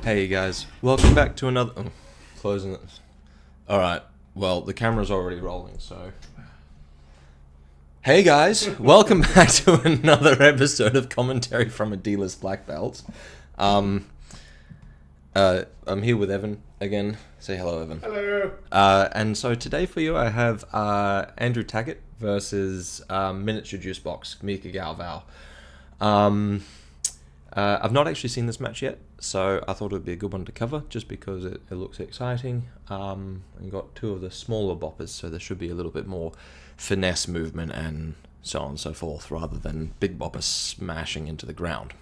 Hey guys, welcome back to another... Oh, closing it. Alright, well, the camera's already rolling, so... Hey guys, welcome back to another episode of Commentary from a Dealer's Black Belt. I'm here with Evan again. Say hello, Evan. Hello. And so today for you I have Andrew Tackett versus Miniature Juice Box, Mika Galvao. I've not actually seen this match yet, so I thought it would be a good one to cover, just because it looks exciting. And got two of the smaller boppers, so there should be a little bit more finesse movement and so on and so forth, rather than big boppers smashing into the ground.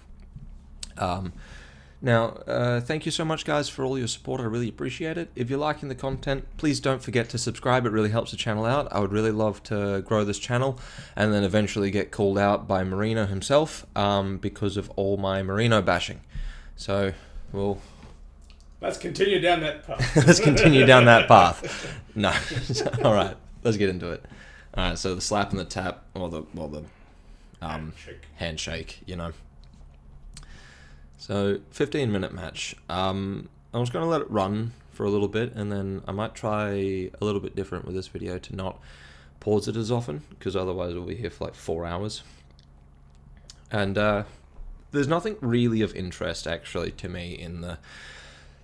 Now, thank you so much, guys, for all your support. I really appreciate it. If you're liking the content, please don't forget to subscribe. It really helps the channel out. I would really love to grow this channel and then eventually get called out by Merinho himself because of all my Merinho bashing. So, let's continue down that path. let's continue down that path. No. All right, let's get into it. All right, so the slap and the tap, or the handshake, you know. So, 15-minute match. I was going to let it run for a little bit, and then I might try a little bit different with this video to not pause it as often, because otherwise we'll be here for like 4 hours. And there's nothing really of interest, actually, to me in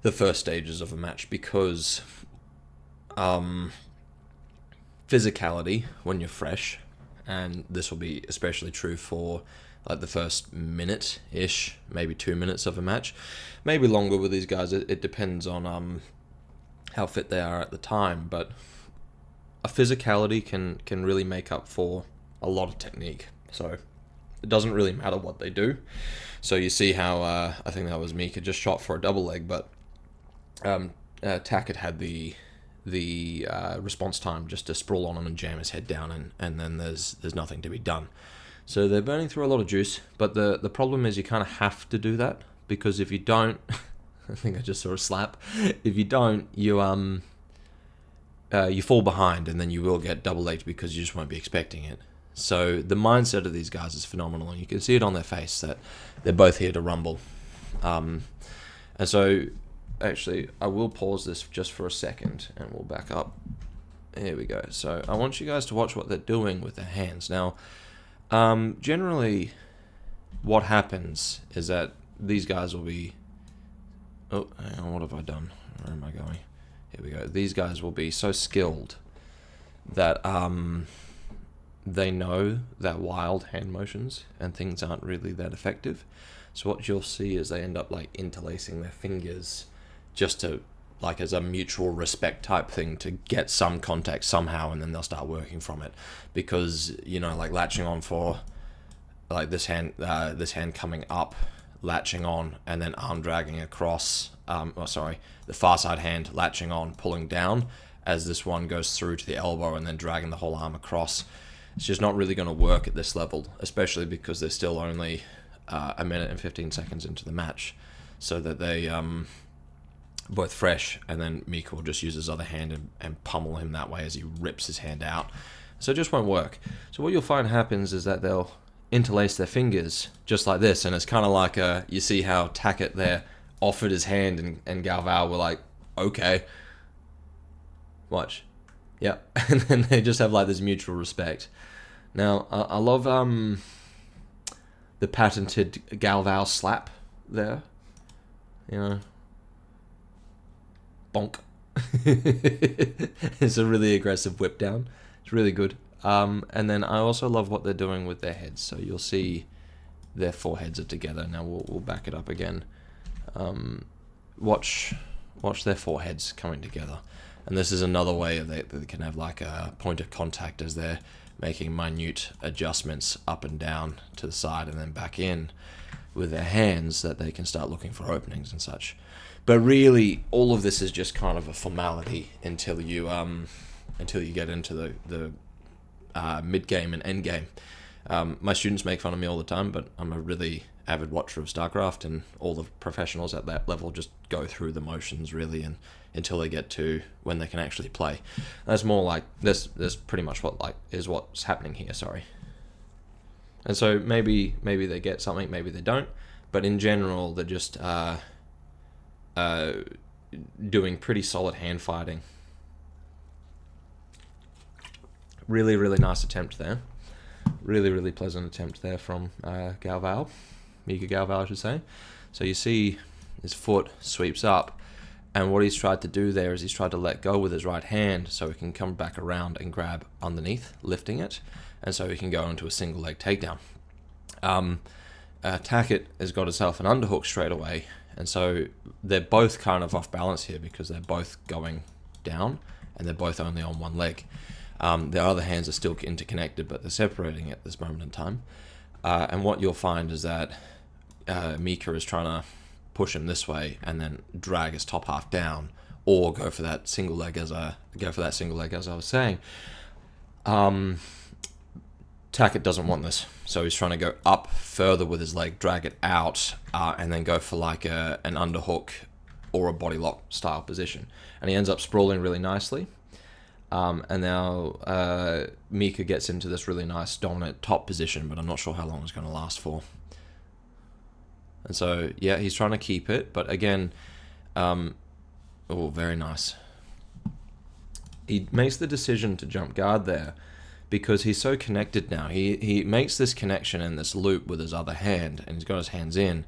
the first stages of a match, because physicality, when you're fresh, and this will be especially true for like the first minute-ish, maybe 2 minutes of a match, maybe longer with these guys. It depends on how fit they are at the time, but a physicality can really make up for a lot of technique. So it doesn't really matter what they do. So you see how I think that was Mika just shot for a double leg, but Tackett had the response time just to sprawl on him and jam his head down, and then there's nothing to be done. So they're burning through a lot of juice, but the problem is you kind of have to do that, because if you don't, I think I just saw a slap. If you don't, you fall behind, and then you will get double legged because you just won't be expecting it. So the mindset of these guys is phenomenal, and you can see it on their face that they're both here to rumble. And so, actually, I will pause this just for a second, and we'll back up. Here we go. So I want you guys to watch what they're doing with their hands. Now, generally, what happens is that these guys will be... Oh, hang on, what have I done? Where am I going? Here we go. These guys will be so skilled that they know that wild hand motions and things aren't really that effective. So what you'll see is they end up like interlacing their fingers just to, like, as a mutual respect type thing, to get some contact somehow, and then they'll start working from it. Because, you know, like latching on for like this hand coming up, latching on, and then arm dragging across, the far side hand latching on, pulling down as this one goes through to the elbow, and then dragging the whole arm across. It's just not really going to work at this level, especially because they're still only a minute and 15 seconds into the match, so that they both fresh, and then Mika will just use his other hand and pummel him that way as he rips his hand out. So it just won't work. So what you'll find happens is that they'll interlace their fingers just like this, and it's kind of like you see how Tackett there offered his hand, and Galvao were like, okay, watch. Yep. And then they just have like this mutual respect. Now, I love the patented Galvao slap there. You know, bonk. It's a really aggressive whip down. It's really good. And then I also love what they're doing with their heads. So you'll see their foreheads are together. Now we'll back it up again. Watch their foreheads coming together. And this is another way that they can have like a point of contact as they're making minute adjustments up and down to the side and then back in with their hands, that they can start looking for openings and such. But really, all of this is just kind of a formality until you get into the mid game and end game. My students make fun of me all the time, but I'm a really avid watcher of StarCraft, and all the professionals at that level just go through the motions really, and until they get to when they can actually play. That's more like this pretty much what's happening here. Sorry. And so maybe they get something, maybe they don't, but in general they're just doing pretty solid hand fighting. Really, really nice attempt there. Really, really pleasant attempt there from Galvao. Mika Galvao, I should say. So you see his foot sweeps up, and what he's tried to do there is he's tried to let go with his right hand so he can come back around and grab underneath, lifting it, and so he can go into a single leg takedown. Tackett has got himself an underhook straight away, and so they're both kind of off balance here because they're both going down and they're both only on one leg. Their other hands are still interconnected, but they're separating at this moment in time. And what you'll find is that Mika is trying to push him this way and then drag his top half down, or go for that single leg as I was saying. Tackett doesn't want this, so he's trying to go up further with his leg, drag it out, and then go for like an underhook or a body lock style position. And he ends up sprawling really nicely. And now Mika gets into this really nice dominant top position, but I'm not sure how long it's going to last for. And so, yeah, he's trying to keep it, but again, very nice. He makes the decision to jump guard there because he's so connected now. He makes this connection in this loop with his other hand, and he's got his hands in.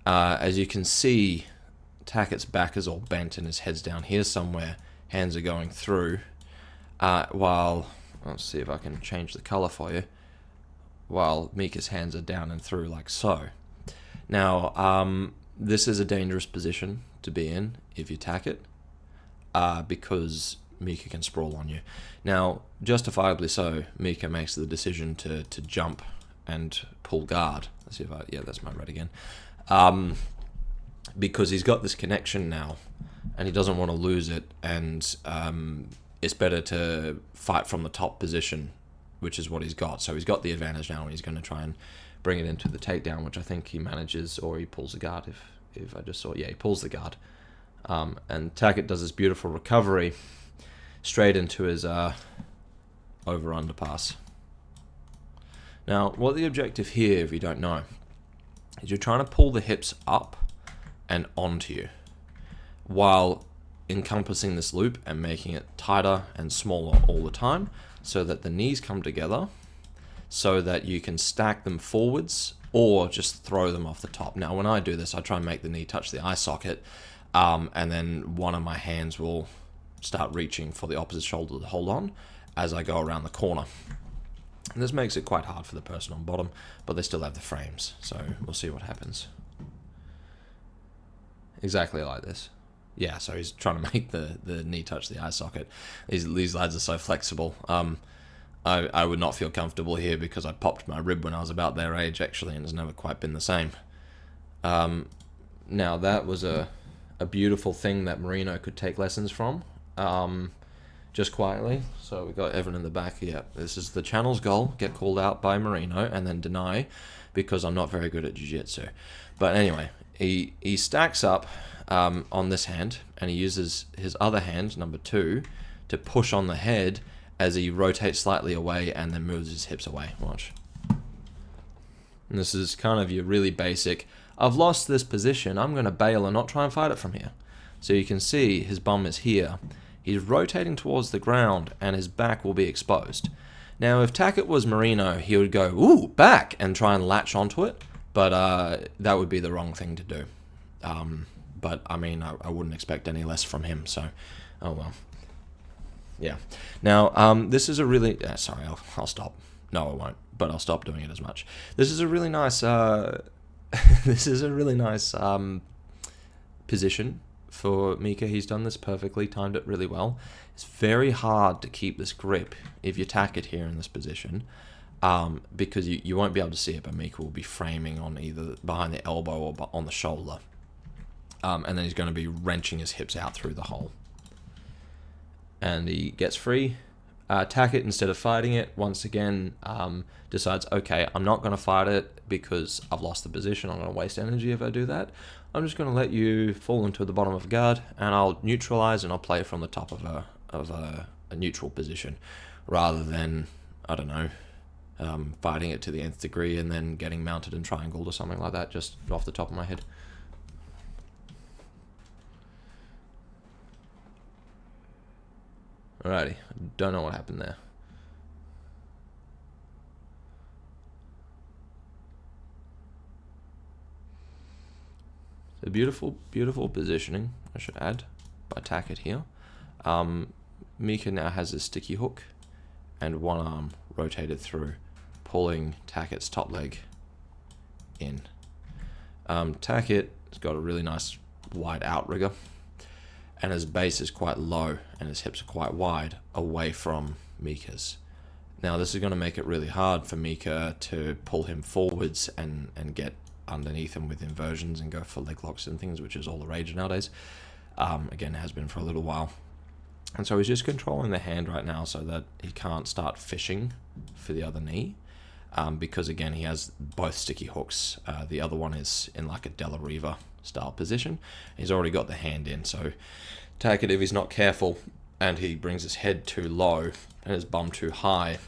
As you can see, Tackett's back is all bent and his head's down here somewhere. Hands are going through. While, let's see if I can change the color for you, while Mika's hands are down and through like so. Now, this is a dangerous position to be in if you tack it, because Mika can sprawl on you. Now, justifiably so, Mika makes the decision to jump and pull guard. Let's see if that's my red again. Because he's got this connection now, and he doesn't want to lose it, and it's better to fight from the top position, which is what he's got. So he's got the advantage now, and he's going to try and bring it into the takedown, which I think he manages, or he pulls the guard. If I just saw, he pulls the guard. And Tackett does this beautiful recovery straight into his over-under pass. Now, what the objective here, if you don't know, is you're trying to pull the hips up and onto you, while encompassing this loop and making it tighter and smaller all the time, so that the knees come together, so that you can stack them forwards or just throw them off the top. Now, when I do this, I try and make the knee touch the eye socket, and then one of my hands will start reaching for the opposite shoulder to hold on as I go around the corner. And this makes it quite hard for the person on bottom, but they still have the frames, so we'll see what happens. Exactly like this. Yeah, so he's trying to make the knee touch the eye socket. These lads are so flexible. I would not feel comfortable here because I popped my rib when I was about their age, actually, and it's never quite been the same. Now, that was a beautiful thing that Merinho could take lessons from, just quietly. So we got Evan in the back. Yeah, this is the channel's goal, get called out by Merinho and then deny, because I'm not very good at jiu-jitsu. But anyway, he stacks up on this hand, and he uses his other hand, number 2, to push on the head as he rotates slightly away and then moves his hips away. Watch. And this is kind of your really basic, I've lost this position, I'm going to bail and not try and fight it from here. So you can see his bum is here. He's rotating towards the ground and his back will be exposed. Now, if Tackett was Merinho, he would go, ooh, back, and try and latch onto it. But that would be the wrong thing to do. But, I mean, I wouldn't expect any less from him, so, oh well. Yeah. Now, this is a really... sorry, I'll stop. No, I won't, but I'll stop doing it as much. This is a really nice... this is a really nice position for Mika. He's done this perfectly, timed it really well. It's very hard to keep this grip if you tack it here in this position, because you won't be able to see it, but Mika will be framing on either behind the elbow or on the shoulder. And then he's going to be wrenching his hips out through the hole. And he gets free. Tackett, instead of fighting it, once again decides, okay, I'm not going to fight it because I've lost the position. I'm going to waste energy if I do that. I'm just going to let you fall into the bottom of a guard, and I'll neutralize and I'll play from the top of a neutral position, rather than, I don't know, fighting it to the nth degree and then getting mounted and triangled or something like that, just off the top of my head. Alrighty, don't know what happened there. So beautiful, beautiful positioning, I should add, by Tackett here. Mika now has his sticky hook and one arm rotated through, pulling Tackett's top leg in. Tackett has got a really nice wide outrigger, and his base is quite low and his hips are quite wide away from Mika's. Now this is going to make it really hard for Mika to pull him forwards and get underneath him with inversions and go for leg locks and things, which is all the rage nowadays. Again, it has been for a little while. And so he's just controlling the hand right now so that he can't start fishing for the other knee. Because again, he has both sticky hooks. The other one is in like a Della Riva style position. He's already got the hand in. So Tackett, if he's not careful and he brings his head too low and his bum too high,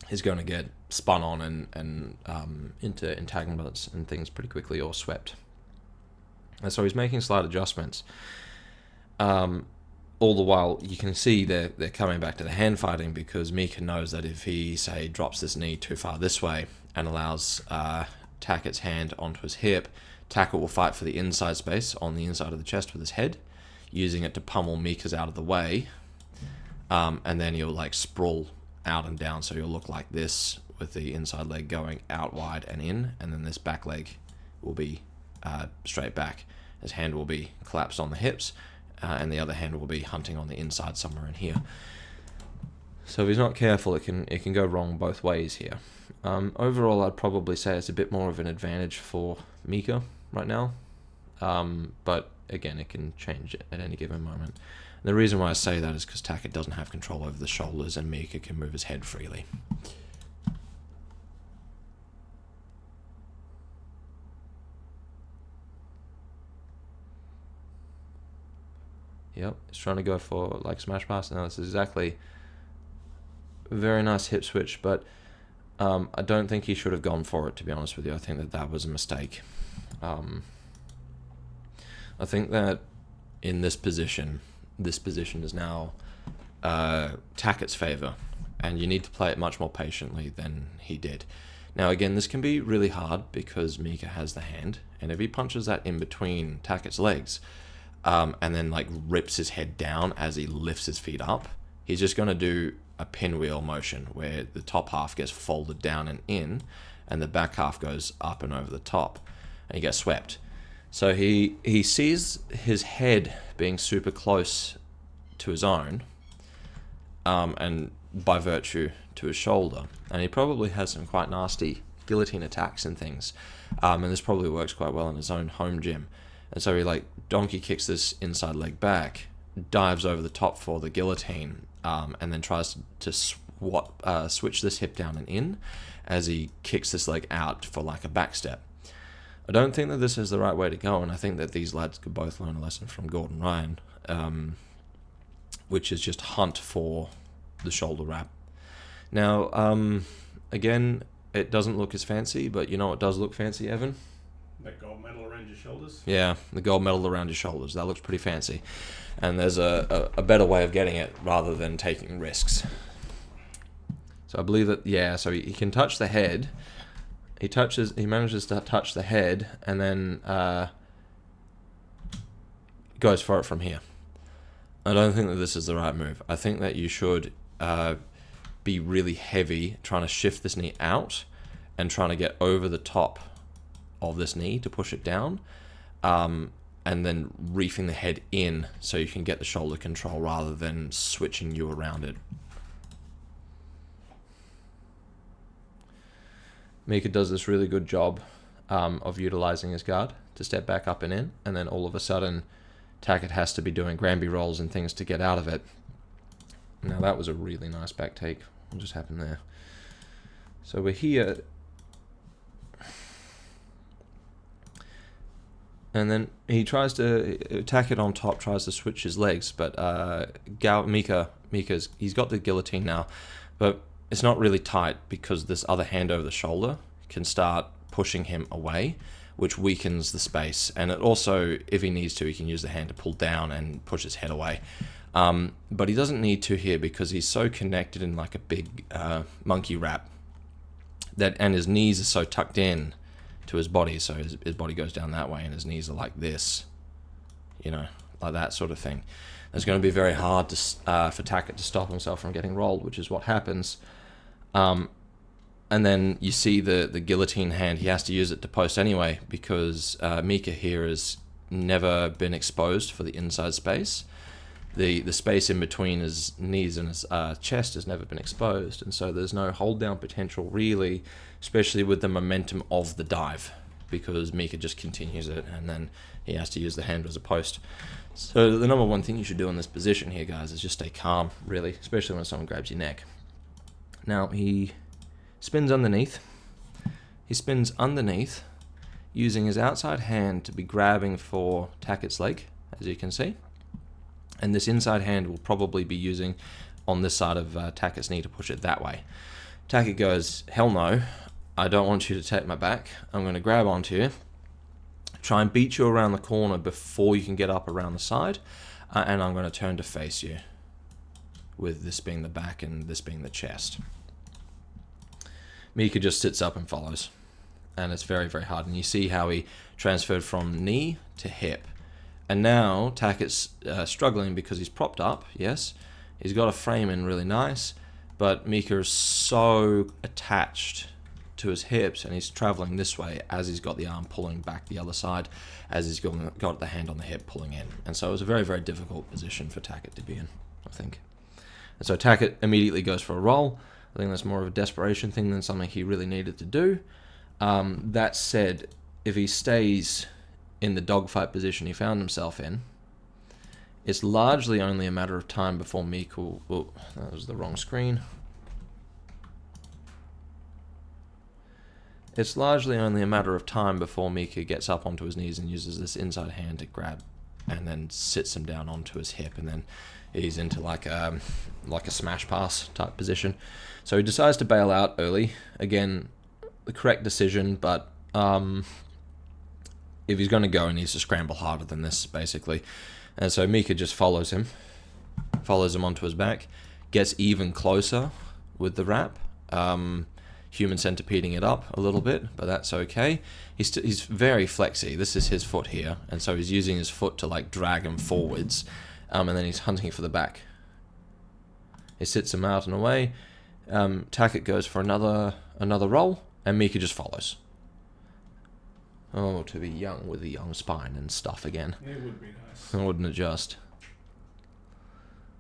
he's going to get spun on and into entanglements and things pretty quickly, or swept. And so he's making slight adjustments. All the while, you can see they're coming back to the hand fighting, because Mika knows that if he, say, drops this knee too far this way and allows Tackett's hand onto his hip, Tackett will fight for the inside space on the inside of the chest with his head, using it to pummel Mika's out of the way, and then he'll like sprawl out and down, so he'll look like this with the inside leg going out wide and in, and then this back leg will be straight back. His hand will be collapsed on the hips, and the other hand will be hunting on the inside somewhere in here. So if he's not careful, it can go wrong both ways here. Overall, I'd probably say it's a bit more of an advantage for Mika right now, but again, it can change at any given moment. And the reason why I say that is because Tackett doesn't have control over the shoulders, and Mika can move his head freely. Yep, he's trying to go for like smash pass. Now this is exactly a very nice hip switch, but I don't think he should have gone for it, to be honest with you. I think that was a mistake. I think that in this position is now Tackett's favour, and you need to play it much more patiently than he did. Now again, this can be really hard because Mika has the hand, and if he punches that in between Tackett's legs, and then like rips his head down as he lifts his feet up, he's just going to do a pinwheel motion where the top half gets folded down and in, and the back half goes up and over the top, and he gets swept. So he sees his head being super close to his own, and by virtue to his shoulder, and he probably has some quite nasty guillotine attacks and things, and this probably works quite well in his own home gym. And so he like donkey kicks this inside leg back, dives over the top for the guillotine, and then tries to switch this hip down and in as he kicks this leg out for like a back step. I don't think that this is the right way to go, and I think that these lads could both learn a lesson from Gordon Ryan, which is just hunt for the shoulder wrap. Now, again, it doesn't look as fancy, but you know what does look fancy, Evan? That gold medal around your shoulders? Yeah, the gold medal around your shoulders. That looks pretty fancy. And there's a better way of getting it rather than taking risks. So I believe that, yeah, so he can touch the head. He manages to touch the head, and then goes for it from here. I don't think that this is the right move. I think that you should be really heavy trying to shift this knee out and trying to get over the top of this knee to push it down, and then reefing the head in so you can get the shoulder control rather than switching you around it. Mika does this really good job of utilizing his guard to step back up and in, and then all of a sudden Tackett has to be doing Granby rolls and things to get out of it. Now that was a really nice back take. What just happened there? So we're here, and then he tries to Tackett on top, tries to switch his legs, but Mika's he's got the guillotine now, but it's not really tight because this other hand over the shoulder can start pushing him away, which weakens the space. And it also, if he needs to, he can use the hand to pull down and push his head away. But he doesn't need to here because he's so connected in like a big monkey wrap and his knees are so tucked in to his body, so his body goes down that way and his knees are like this, like that sort of thing. It's going to be very hard for Tackett to stop himself from getting rolled, which is what happens. And then you see the guillotine hand. He has to use it to post anyway because Mika here has never been exposed for the inside space. The space in between his knees and his chest has never been exposed, and so there's no hold down potential really, especially with the momentum of the dive, because Mika just continues it and then he has to use the hand as a post. So the number one thing you should do in this position here, guys, is just stay calm, really, especially when someone grabs your neck. Now he spins underneath. He spins underneath, using his outside hand to be grabbing for Tackett's leg, as you can see. And this inside hand will probably be using on this side of Tackett's knee to push it that way. Tackett goes, hell no, I don't want you to take my back. I'm going to grab onto you, try and beat you around the corner before you can get up around the side, and I'm going to turn to face you, with this being the back and this being the chest. Mika just sits up and follows, and it's very, very hard. And you see how he transferred from knee to hip. And now Tackett's struggling because he's propped up, yes. He's got a frame in really nice, but Mika is so attached to his hips and he's traveling this way as he's got the arm pulling back the other side, as he's got the hand on the hip pulling in. And so it was a very, very difficult position for Tackett to be in, I think. And so Tackett immediately goes for a roll. I think that's more of a desperation thing than something he really needed to do. That said, if he stays in the dogfight position he found himself in, it's largely only a matter of time before Mika will... that was the wrong screen. It's largely only a matter of time before Mika gets up onto his knees and uses this inside hand to grab and then sits him down onto his hip, and then he's into like a smash pass type position. So he decides to bail out early. Again, the correct decision, but if he's going to go, he needs to scramble harder than this, basically. And so Mika just follows him onto his back, gets even closer with the wrap, human centipeding it up a little bit, but that's okay. He's very flexy. This is his foot here, and so he's using his foot to like drag him forwards, and then he's hunting for the back. He sits him out and away. Tackett goes for another roll, and Mika just follows. Oh, to be young with a young spine and stuff again. It would be nice. Wouldn't it just?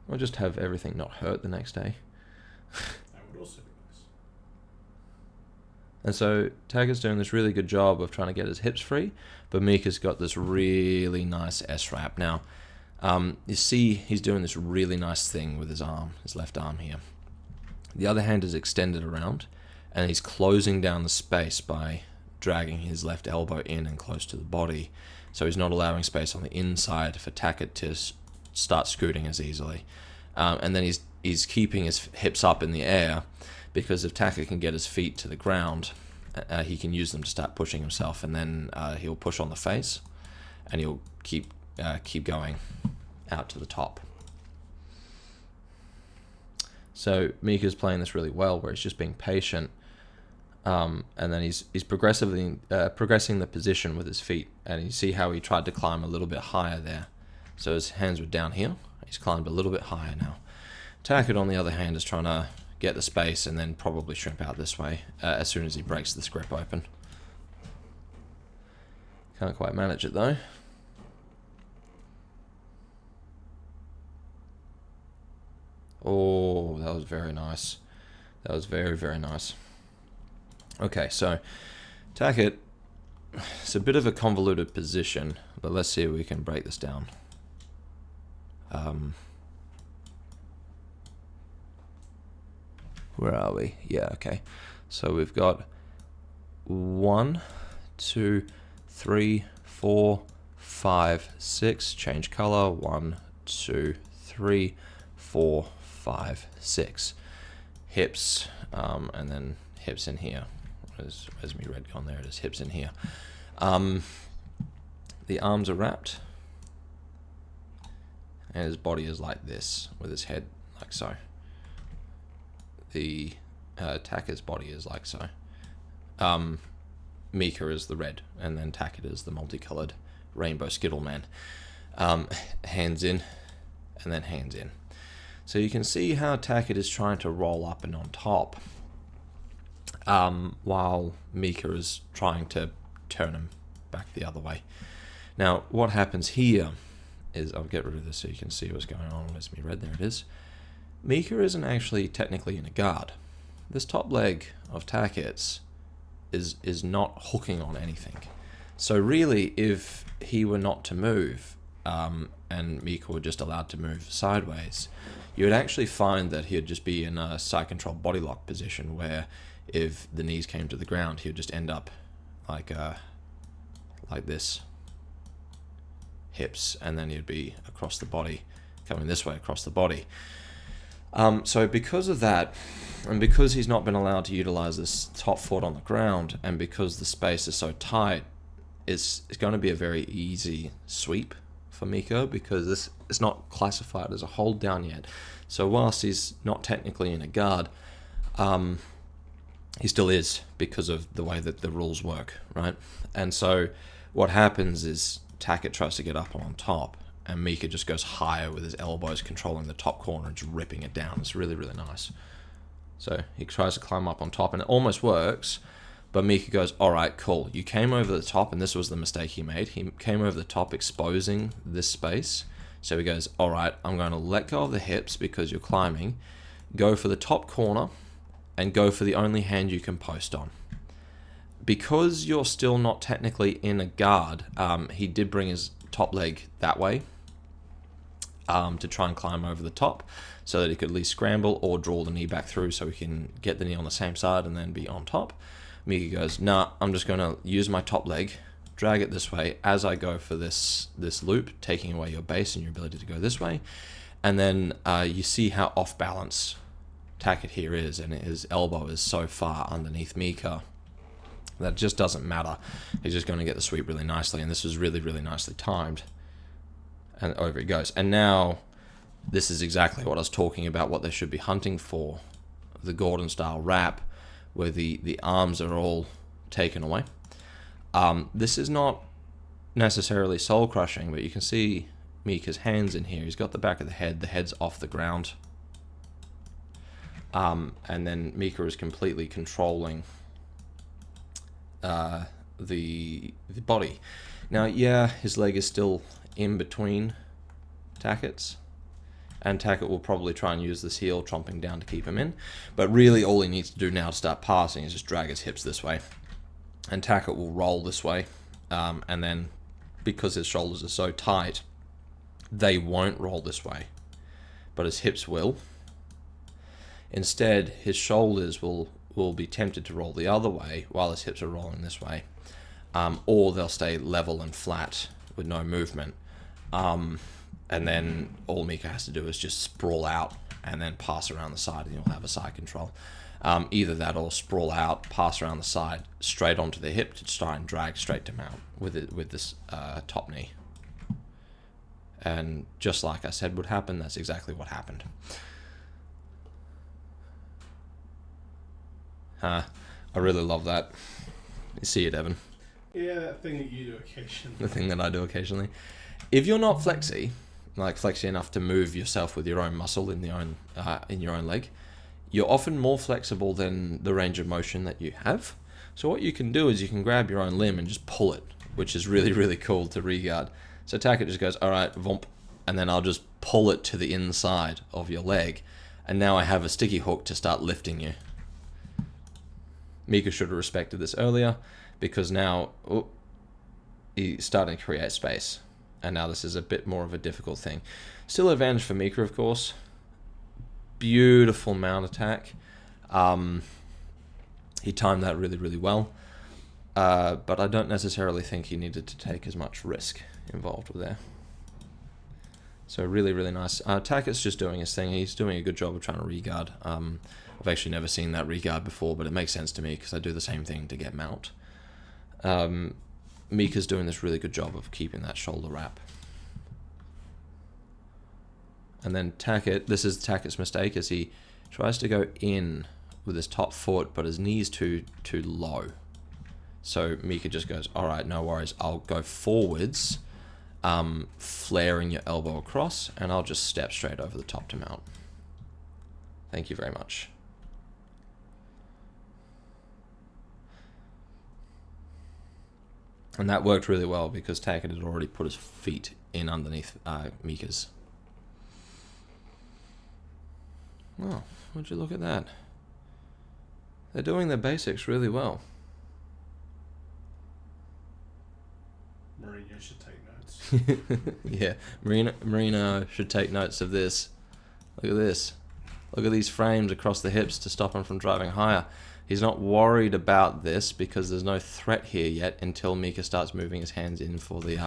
Or just have everything not hurt the next day. That would also be nice. And so Tackett's doing this really good job of trying to get his hips free, but Mika's got this really nice S-wrap. Now, you see he's doing this really nice thing with his arm, his left arm here. The other hand is extended around, and he's closing down the space by dragging his left elbow in and close to the body, so he's not allowing space on the inside for Tackett to start scooting as easily. And then he's keeping his hips up in the air, because if Tackett can get his feet to the ground, he can use them to start pushing himself, and then he'll push on the face, and he'll keep going out to the top. So Mika's playing this really well, where he's just being patient. And then he's progressing the position with his feet, and you see how he tried to climb a little bit higher there. So his hands were down here. He's climbed a little bit higher now. Tackett, on the other hand, is trying to get the space and then probably shrimp out this way as soon as he breaks this grip open. Can't quite manage it though. Oh, that was very nice. That was very, very nice. Okay, so Tackett, it's a bit of a convoluted position, but let's see if we can break this down. Where are we? Yeah, okay. So we've got 1, 2, 3, 4, 5, 6. Change color. 1, 2, 3, 4, 5, 6. Hips, and then hips in here. Where's me red gone? There it is. Hips in here. The arms are wrapped. and his body is like this, with his head like so. The Tackett's body is like so. Mika is the red, and then Tackett is the multicolored rainbow Skittle Man. Hands in, and then hands in. So you can see how Tackett is trying to roll up and on top, while Mika is trying to turn him back the other way. Now, what happens here is, I'll get rid of this so you can see what's going on. Where's me red? There it is. Mika isn't actually technically in a guard. This top leg of Tackett's is not hooking on anything. So really, if he were not to move, and Mika were just allowed to move sideways, you would actually find that he would just be in a side control body lock position, where if the knees came to the ground, he would just end up like this, hips, and then he'd be across the body, coming this way across the body. So because of that, and because he's not been allowed to utilize this top foot on the ground, and because the space is so tight, it's going to be a very easy sweep for Mika, because this is not classified as a hold down yet. So whilst he's not technically in a guard, he still is, because of the way that the rules work, right? And so what happens is Tackett tries to get up on top, and Mika just goes higher with his elbows controlling the top corner and just ripping it down. It's really, really nice. So he tries to climb up on top, and it almost works, but Mika goes, all right, cool. You came over the top, and this was the mistake he made. He came over the top exposing this space. So he goes, all right, I'm going to let go of the hips because you're climbing, go for the top corner, and go for the only hand you can post on. Because you're still not technically in a guard, he did bring his top leg that way to try and climb over the top, so that he could at least scramble or draw the knee back through so he can get the knee on the same side and then be on top. Mika goes, nah, I'm just going to use my top leg, drag it this way as I go for this loop, taking away your base and your ability to go this way. And then you see how off balance Tackett here is, and his elbow is so far underneath Mika that just doesn't matter. He's just going to get the sweep really nicely, and this is really, really nicely timed. And over it goes. And now, this is exactly what I was talking about, what they should be hunting for. The Gordon-style wrap, where the arms are all taken away. This is not necessarily soul-crushing, but you can see Mika's hands in here. He's got the back of the head's off the ground. And then Mika is completely controlling the body. Now, yeah, his leg is still in between Tackett's, and Tackett will probably try and use this heel chomping down to keep him in, but really all he needs to do now to start passing is just drag his hips this way, and Tackett will roll this way, and then because his shoulders are so tight, they won't roll this way, but his hips will. Instead, his shoulders will be tempted to roll the other way while his hips are rolling this way, or they'll stay level and flat with no movement. And then all Mika has to do is just sprawl out and then pass around the side, and you'll have a side control. Either that or sprawl out, pass around the side, straight onto the hip to try and drag straight to mount with this top knee. And just like I said would happen, that's exactly what happened. I really love that. You see it, Evan? Yeah, that thing that you do occasionally. The thing that I do occasionally. If you're not flexy enough to move yourself with your own muscle in your own leg, you're often more flexible than the range of motion that you have. So what you can do is you can grab your own limb and just pull it, which is really, really cool to regard. So Tackett just goes, all right, vomp, and then I'll just pull it to the inside of your leg, and now I have a sticky hook to start lifting you. Mika should have respected this earlier, because now he's starting to create space, and now this is a bit more of a difficult thing. Still advantage for Mika, of course. Beautiful mount attack. He timed that really, really well, but I don't necessarily think he needed to take as much risk involved with there. So really, really nice. Tackett's just doing his thing. He's doing a good job of trying to regard. I've actually never seen that regard before, but it makes sense to me because I do the same thing to get mount. Mika's doing this really good job of keeping that shoulder wrap. And then Tackett, this is Tackett's mistake, as he tries to go in with his top foot, but his knee's too low. So Mika just goes, all right, no worries. I'll go forwards, flaring your elbow across, and I'll just step straight over the top to mount. Thank you very much. And that worked really well because Tackett had already put his feet in underneath Mika's. Oh, would you look at that? They're doing their basics really well. Merinho should take notes. Yeah, Merinho should take notes of this. Look at this. Look at these frames across the hips to stop him from driving higher. He's not worried about this because there's no threat here yet until Mika starts moving his hands in for the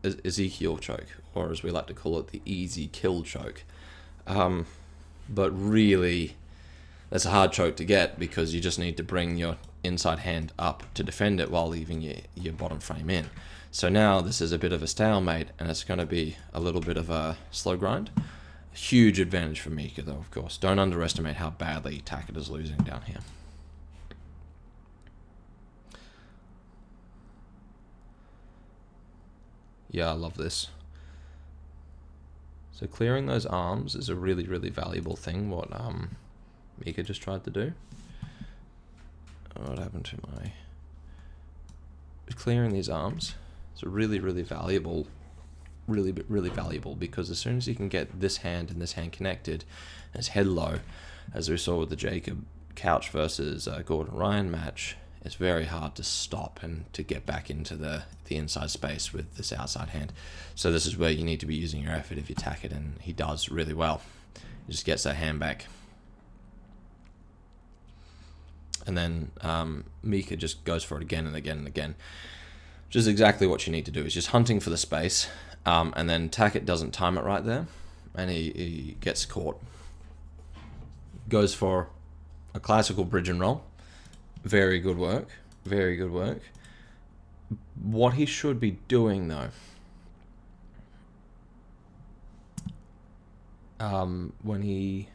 Ezekiel choke, or as we like to call it, the easy kill choke. But really, that's a hard choke to get because you just need to bring your inside hand up to defend it while leaving your bottom frame in. So now this is a bit of a stalemate, and it's going to be a little bit of a slow grind. Huge advantage for Mika, though, of course. Don't underestimate how badly Tackett is losing down here. Yeah, I love this. So clearing those arms is a really, really valuable thing, what Mika just tried to do. What happened to my... Clearing these arms is a really, really valuable, really valuable, because as soon as you can get this hand and this hand connected, and his head low, as we saw with the Jacob Couch versus Gordon Ryan match, it's very hard to stop and to get back into the inside space with this outside hand. So this is where you need to be using your effort if you tack it, and he does really well. He just gets that hand back. And then Mika just goes for it again and again and again, which is exactly what you need to do. He's just hunting for the space, and then Tackett doesn't time it right there, and he gets caught. Goes for a classical bridge and roll. Very good work. Very good work. What he should be doing, though, when he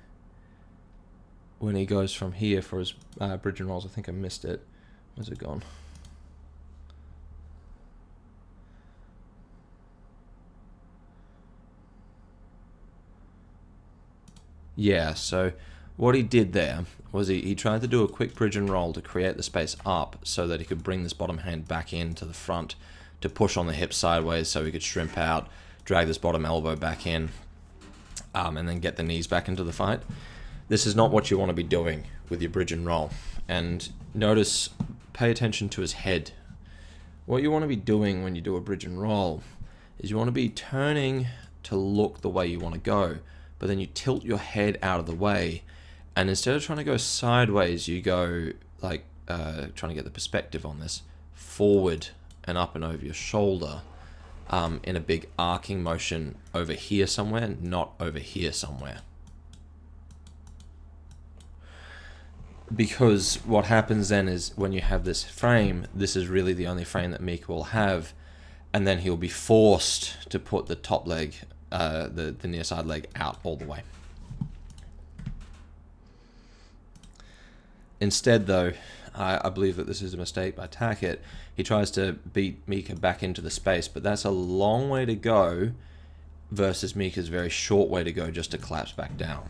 goes from here for his bridge and rolls, I think I missed it. Where's it gone? Yeah, so what he did there was he tried to do a quick bridge and roll to create the space up so that he could bring this bottom hand back into the front to push on the hips sideways so he could shrimp out, drag this bottom elbow back in, and then get the knees back into the fight. This is not what you want to be doing with your bridge and roll. And notice, pay attention to his head. What you want to be doing when you do a bridge and roll is you want to be turning to look the way you want to go, but then you tilt your head out of the way, and instead of trying to go sideways, you go like trying to get the perspective on this, forward and up and over your shoulder, in a big arcing motion over here somewhere, not over here somewhere. Because what happens then is when you have this frame, this is really the only frame that Mika will have, and then he'll be forced to put the top leg, the near side leg out all the way. Instead, though, I believe that this is a mistake by Tackett. He tries to beat Mika back into the space, but that's a long way to go versus Mika's very short way to go just to collapse back down.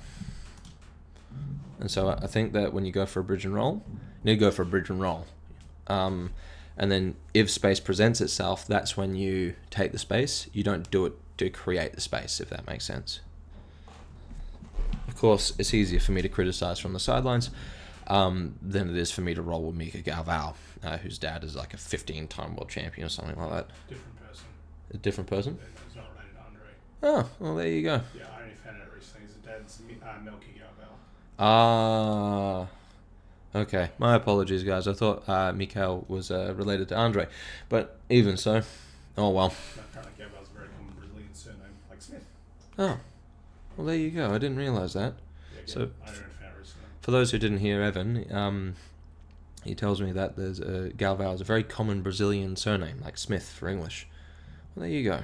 And so I think that when you go for a bridge and roll, you need to go for a bridge and roll. And then if space presents itself, that's when you take the space. You don't do it to create the space, if that makes sense. Of course, it's easier for me to criticize from the sidelines than it is for me to roll with Mika Galvao, whose dad is like a 15-time world champion or something like that. Different person. A different person? He's not related to Andre. Oh, well, there you go. Yeah, I only found out recently. His dad's Milky Galvao. Ah, okay. My apologies, guys. I thought Mikael was related to Andre, but even so, oh well. Apparently Galvao's a very common Brazilian surname, like Smith. Oh, well, there you go. I didn't realise that. Yeah, So, I only found out recently. for those who didn't hear Evan, he tells me that there's Galvao is a very common Brazilian surname, like Smith for English. Well, there you go.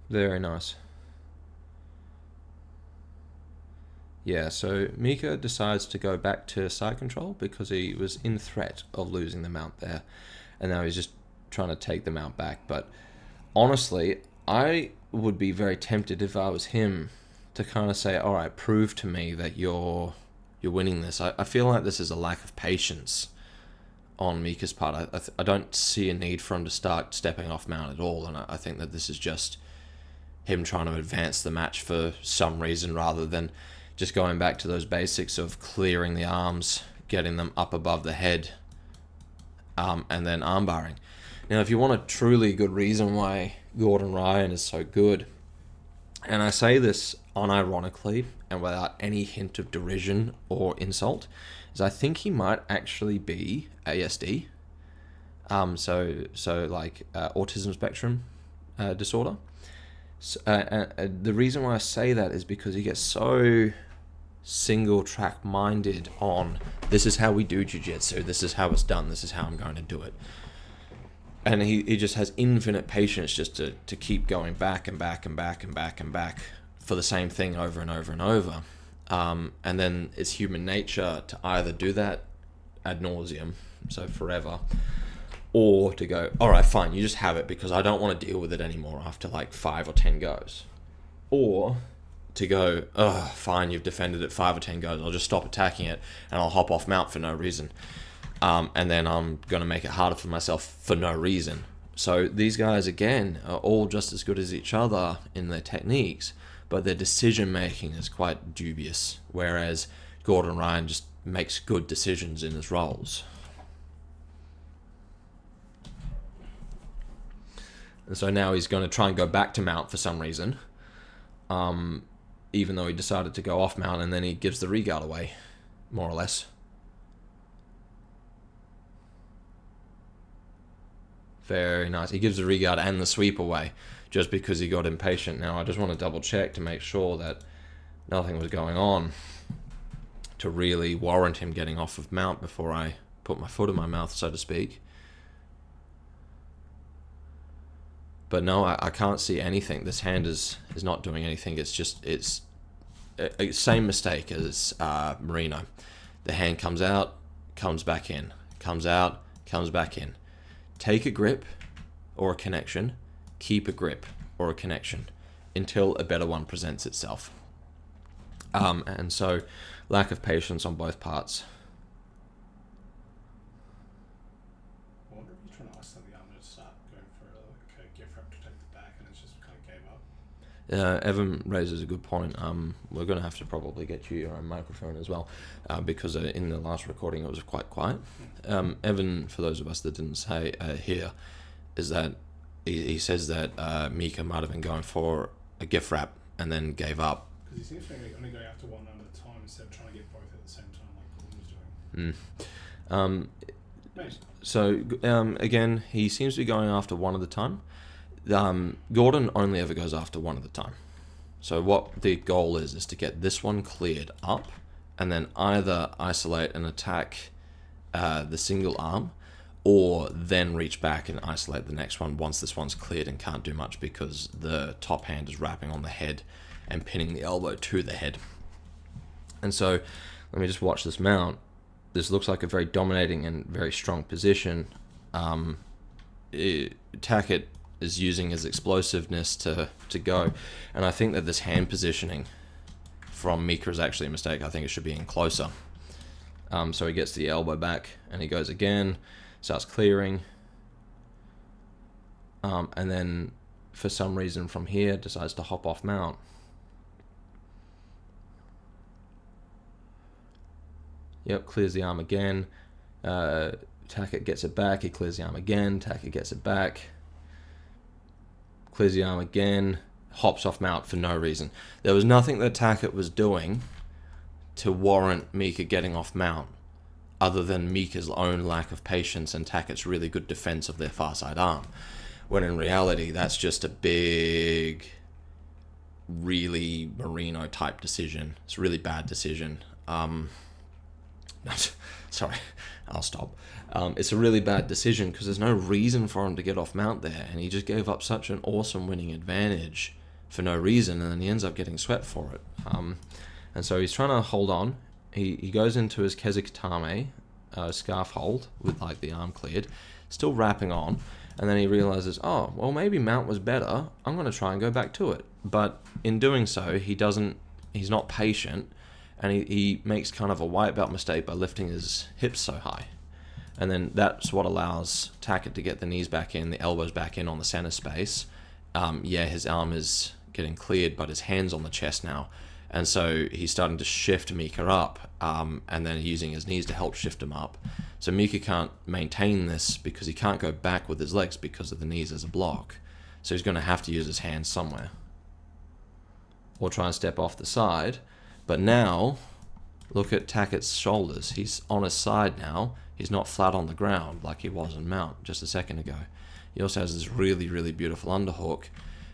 Very nice. Yeah, so Mika decides to go back to side control because he was in threat of losing the mount there. And now he's just trying to take the mount back. But honestly, I would be very tempted if I was him to kind of say, all right, prove to me that you're winning this. I feel like this is a lack of patience on Mika's part. I don't see a need for him to start stepping off mount at all. And I think that this is just him trying to advance the match for some reason rather than just going back to those basics of clearing the arms, getting them up above the head, and then armbarring. Now, if you want a truly good reason why Gordon Ryan is so good, and I say this unironically and without any hint of derision or insult, is I think he might actually be ASD, so like autism spectrum disorder. So, the reason why I say that is because he gets so single track minded on this is how we do jiu-jitsu, this is how it's done, this is how I'm going to do it, and he just has infinite patience just to keep going back and back and back and back and back for the same thing over and over and over, and then it's human nature to either do that ad nauseum, so forever, or to go, all right, fine, you just have it because I don't want to deal with it anymore after like 5 or 10 goes. Or to go, oh, fine, you've defended it 5 or 10 goes, I'll just stop attacking it and I'll hop off mount for no reason. And then I'm going to make it harder for myself for no reason. So these guys, again, are all just as good as each other in their techniques, but their decision making is quite dubious, whereas Gordon Ryan just makes good decisions in his roles. And so now he's going to try and go back to mount for some reason, even though he decided to go off mount, and then he gives the regard away, more or less. Very nice. He gives the regard and the sweep away just because he got impatient. Now, I just want to double check to make sure that nothing was going on to really warrant him getting off of mount before I put my foot in my mouth, so to speak. But no, I can't see anything. This hand is not doing anything. It's same mistake as Merinho. The hand comes out, comes back in, comes out, comes back in. Take a grip or a connection, keep a grip or a connection until a better one presents itself. And so lack of patience on both parts. I wonder if he's trying to isolate the arm and start going for a gift wrap to take the back and it's just kind of gave up. Evan raises a good point. We're going to have to probably get you your own microphone as well, because in the last recording it was quite quiet. Evan, for those of us that didn't say hear, is that he says that Mika might have been going for a gift wrap and then gave up. Because he seems to be only going after one at a time instead of trying to get both at the same time like Gordon was doing. So again, he seems to be going after one at a time. Gordon only ever goes after one at a time. So what the goal is to get this one cleared up and then either isolate and attack the single arm, or then reach back and isolate the next one once this one's cleared and can't do much because the top hand is wrapping on the head and pinning the elbow to the head. And so let me just watch this mount. This looks like a very dominating and very strong position. Tackett is using his explosiveness to go, and I think that this hand positioning from Mika is actually a mistake. I think it should be in closer. So he gets the elbow back and he goes again, starts clearing, and then for some reason from here decides to hop off mount. Yep, clears the arm again. Tackett gets it back. He clears the arm again. Tackett gets it back. Clears the arm again. Hops off mount for no reason. There was nothing that Tackett was doing to warrant Mika getting off mount other than Mika's own lack of patience and Tackett's really good defense of their far side arm. When in reality, that's just a big, really Merinho type decision. It's a really bad decision. Sorry, I'll stop. It's a really bad decision because there's no reason for him to get off mount there, and he just gave up such an awesome winning advantage for no reason, and then he ends up getting swept for it. And so he's trying to hold on. He goes into his Kezikatame scarf hold with like the arm cleared, still wrapping on, and then he realizes, oh, well, maybe mount was better. I'm going to try and go back to it. But in doing so, he's not patient, and he makes kind of a white belt mistake by lifting his hips so high. And then that's what allows Tackett to get the knees back in, the elbows back in on the center space. His arm is getting cleared, but his hand's on the chest now. And so he's starting to shift Mika up, and then using his knees to help shift him up. So Mika can't maintain this because he can't go back with his legs because of the knees as a block. So he's going to have to use his hands somewhere. Or try and step off the side. But now, look at Tackett's shoulders. He's on his side now. He's not flat on the ground like he was in mount just a second ago. He also has this really, really beautiful underhook.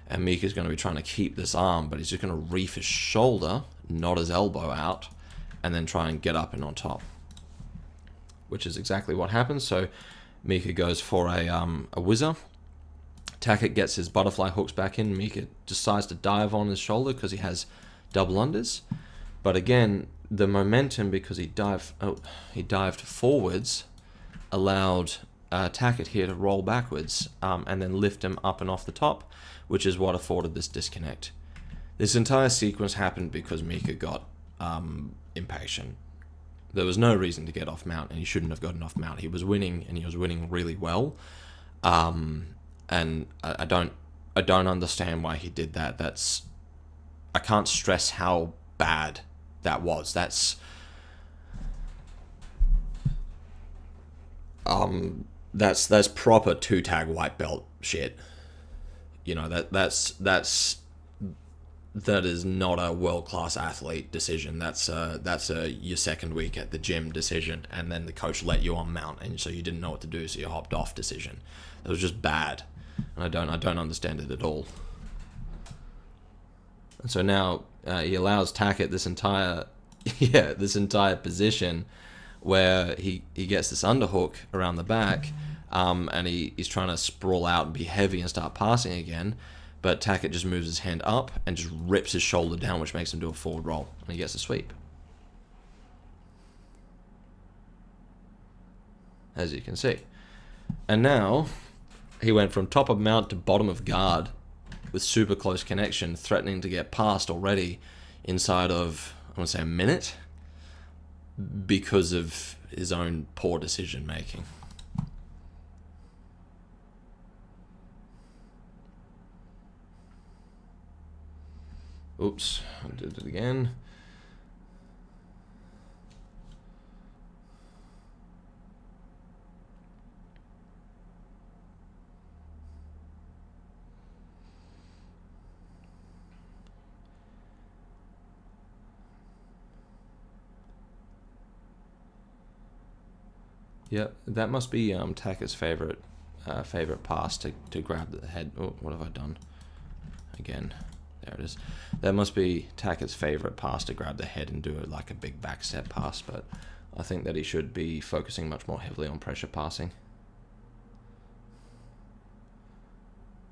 And Mika's going to be trying to keep this arm, but he's just going to reef his shoulder, not his elbow out, and then try and get up and on top. Which is exactly what happens. So Mika goes for a whizzer. Tackett gets his butterfly hooks back in. Mika decides to dive on his shoulder because he has double unders. But again, the momentum, because he dived forwards, allowed Tackett here to roll backwards and then lift him up and off the top, which is what afforded this disconnect. This entire sequence happened because Mika got impatient. There was no reason to get off mount, and he shouldn't have gotten off mount. He was winning, and he was winning really well. And I don't understand why he did that. I can't stress how bad that was. That's proper 2-tag white belt shit. You know, that is not a world-class athlete decision. That's your second week at the gym decision, and then the coach let you on mount, and so you didn't know what to do, so you hopped off decision. It was just bad, and I don't understand it at all. And so now he allows Tackett this entire position where he gets this underhook around the back, and he's trying to sprawl out and be heavy and start passing again. But Tackett just moves his hand up and just rips his shoulder down, which makes him do a forward roll. And he gets a sweep. As you can see. And now, he went from top of mount to bottom of guard with super close connection, threatening to get past already inside of, I want to say, a minute, because of his own poor decision making. Oops, I did it again. Yep, that must be Tackett's favorite pass to grab the head. Oh, what have I done? Again. There it is. That must be Tackett's favorite pass, to grab the head and do it like a big back step pass, but I think that he should be focusing much more heavily on pressure passing.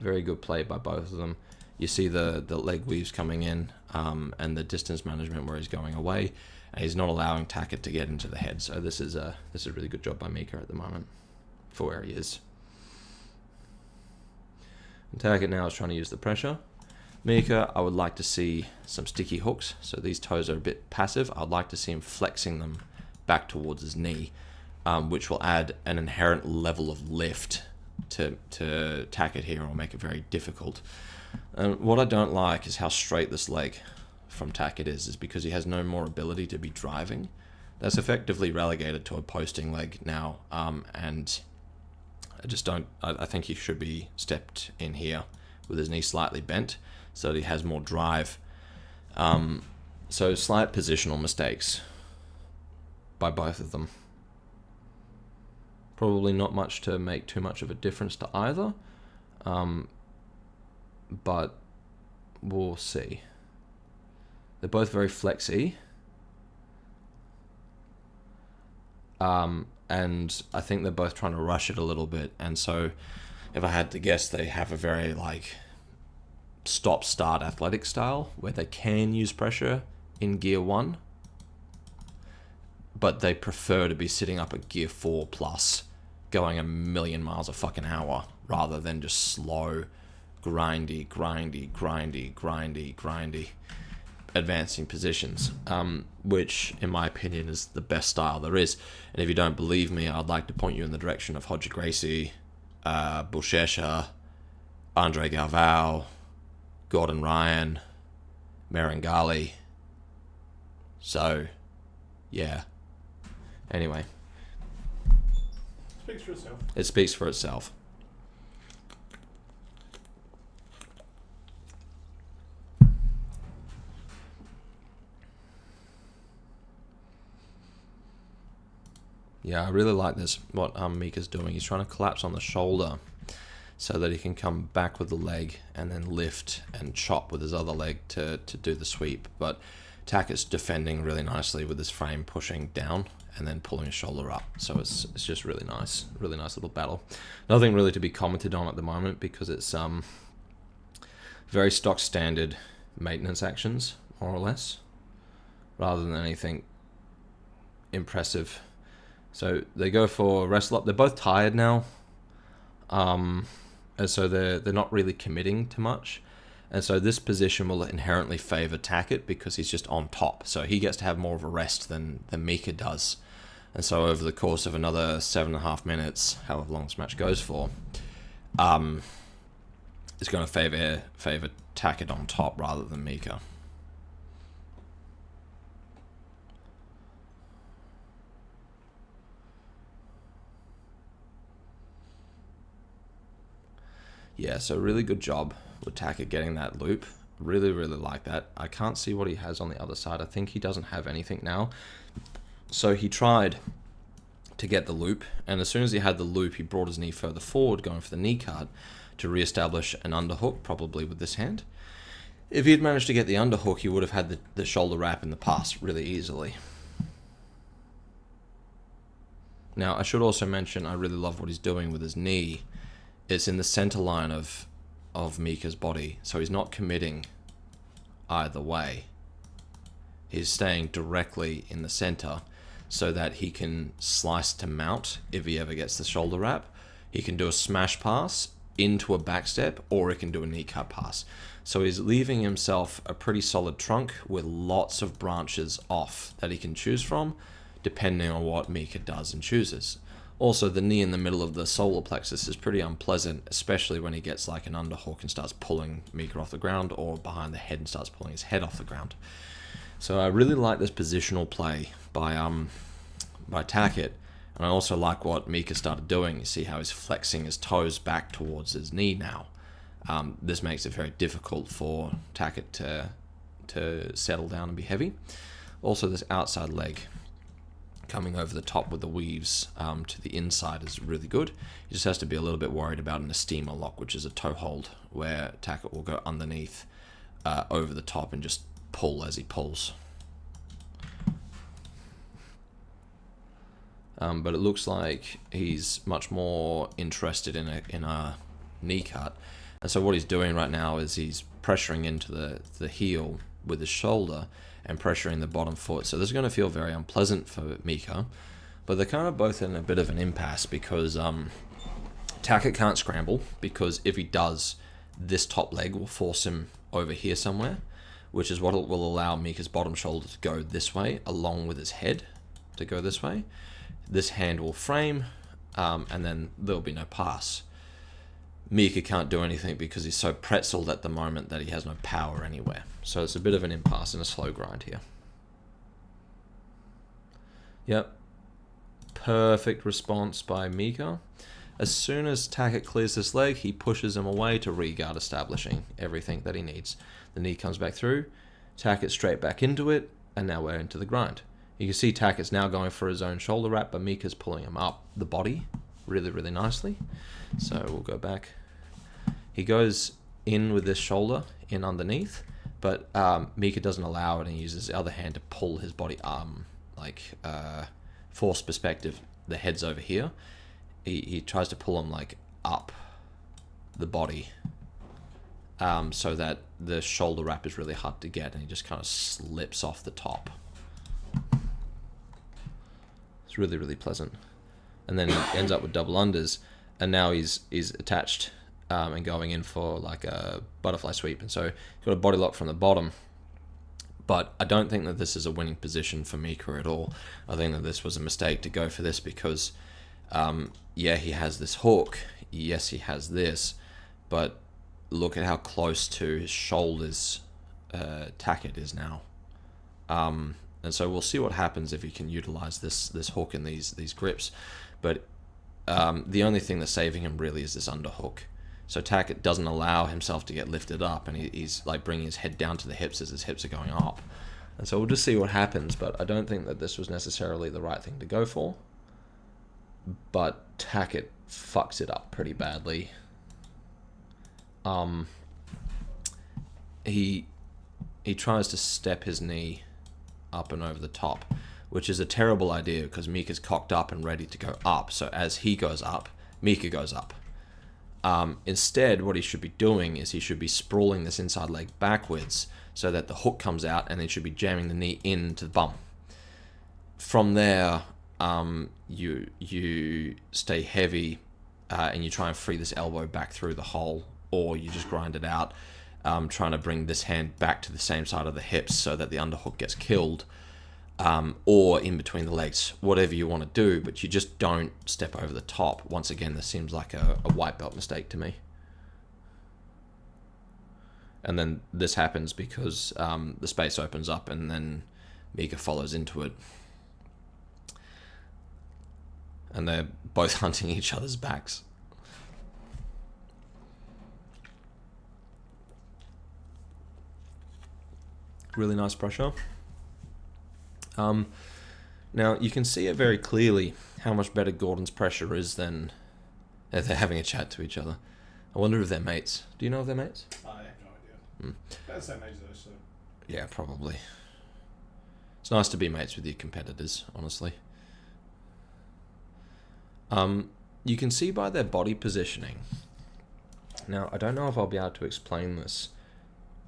Very good play by both of them. You see the leg weaves coming in, and the distance management where he's going away, and he's not allowing Tackett to get into the head. So this is a really good job by Mika at the moment for where he is. And Tackett now is trying to use the pressure. Mika, I would like to see some sticky hooks. So these toes are a bit passive. I'd like to see him flexing them back towards his knee, which will add an inherent level of lift to Tackett here, or make it very difficult. What I don't like is how straight this leg from Tackett is because he has no more ability to be driving. That's effectively relegated to a posting leg now, and I think he should be stepped in here with his knee slightly bent, so that he has more drive. So slight positional mistakes by both of them. Probably not much to make too much of a difference to either, but we'll see. They're both very flexy. And I think they're both trying to rush it a little bit. And so, if I had to guess, they have a very like stop-start athletic style where they can use pressure in gear 1, but they prefer to be sitting up at gear 4 plus, going a million miles a fucking hour, rather than just slow, grindy, advancing positions, which, in my opinion, is the best style there is. And if you don't believe me, I'd like to point you in the direction of Roger Gracie, Buchecha, Andre Galvao, Gordon Ryan, Merengali. So, yeah. Anyway. Speaks for itself. It speaks for itself. Yeah, I really like this, what Mika's doing. He's trying to collapse on the shoulder so that he can come back with the leg and then lift and chop with his other leg to do the sweep. But Tackett's defending really nicely with his frame pushing down and then pulling his shoulder up. So it's just really nice little battle. Nothing really to be commented on at the moment because it's very stock standard maintenance actions, more or less, rather than anything impressive. So they go for wrestle up. They're both tired now, and so they're not really committing to much. And so this position will inherently favor Tackett because he's just on top. So he gets to have more of a rest than Mika does. And so over the course of another 7.5 minutes, however long this match goes for, it's going to favor Tackett on top rather than Mika. Yeah, so really good job with Tackett getting that loop. Really like that. I can't see what he has on the other side. I think he doesn't have anything now. So he tried to get the loop, and as soon as he had the loop, he brought his knee further forward, going for the knee card to reestablish an underhook, probably with this hand. If he had managed to get the underhook, he would have had the shoulder wrap in the past really easily. Now, I should also mention I really love what he's doing with his knee. It's in the center line of Mika's body, so he's not committing either way. He's staying directly in the center so that he can slice to mount if he ever gets the shoulder wrap. He can do a smash pass into a backstep, or he can do a knee cut pass. So he's leaving himself a pretty solid trunk with lots of branches off that he can choose from, depending on what Mika does and chooses. Also, the knee in the middle of the solar plexus is pretty unpleasant, especially when he gets like an underhook and starts pulling Mika off the ground, or behind the head and starts pulling his head off the ground. So I really like this positional play by Tackett, and I also like what Mika started doing. You see how he's flexing his toes back towards his knee now. This makes it very difficult for Tackett to settle down and be heavy. Also, this outside leg coming over the top with the weaves to the inside is really good. He just has to be a little bit worried about an steamer lock, which is a toe hold, where Tackett will go underneath over the top and just pull as he pulls. But it looks like he's much more interested in a knee cut. And so what he's doing right now is he's pressuring into the heel with his shoulder and pressuring the bottom foot. So this is going to feel very unpleasant for Mika, but they're kind of both in a bit of an impasse because Tackett can't scramble, because if he does, this top leg will force him over here somewhere, which is what will allow Mika's bottom shoulder to go this way, along with his head to go this way. This hand will frame, and then there'll be no pass. Mika can't do anything because he's so pretzeled at the moment that he has no power anywhere. So it's a bit of an impasse and a slow grind here. Yep. Perfect response by Mika. As soon as Tackett clears this leg, he pushes him away to re-guard, establishing everything that he needs. The knee comes back through, Tackett straight back into it, and now we're into the grind. You can see Tackett's now going for his own shoulder wrap, but Mika's pulling him up the body really nicely. So we'll go back. He goes in with this shoulder in underneath, but Mika doesn't allow it, and he uses the other hand to pull his body force perspective, the head's over here. He tries to pull him like up the body, so that the shoulder wrap is really hard to get, and he just kind of slips off the top. It's really, really pleasant. And then he ends up with double unders, and now he's attached and going in for like a butterfly sweep. And so he's got a body lock from the bottom. But I don't think that this is a winning position for Mika at all. I think that this was a mistake to go for this because, yeah, he has this hook. Yes, he has this. But look at how close to his shoulders Tackett is now. And so we'll see what happens if he can utilize this hook and these grips. But the only thing that's saving him really is this underhook. So Tackett doesn't allow himself to get lifted up, and he's like bringing his head down to the hips as his hips are going up. And so we'll just see what happens, but I don't think that this was necessarily the right thing to go for. But Tackett fucks it up pretty badly. He tries to step his knee up and over the top, which is a terrible idea because Mika's cocked up and ready to go up. So as he goes up, Mika goes up. Instead, what he should be doing is he should be sprawling this inside leg backwards so that the hook comes out, and then should be jamming the knee into the bum. From there, you stay heavy and you try and free this elbow back through the hole, or you just grind it out, trying to bring this hand back to the same side of the hips so that the underhook gets killed, or in between the legs, whatever you want to do, but you just don't step over the top. Once again, this seems like a white belt mistake to me. And then this happens because the space opens up and then Mika follows into it. And they're both hunting each other's backs. Really nice pressure. Now, you can see it very clearly how much better Gordon's pressure is than if they're having a chat to each other. I wonder if they're mates. Do you know if they're mates? I have no idea. That's the same age though, so. Yeah, probably. It's nice to be mates with your competitors, honestly. You can see by their body positioning. Now, I don't know if I'll be able to explain this,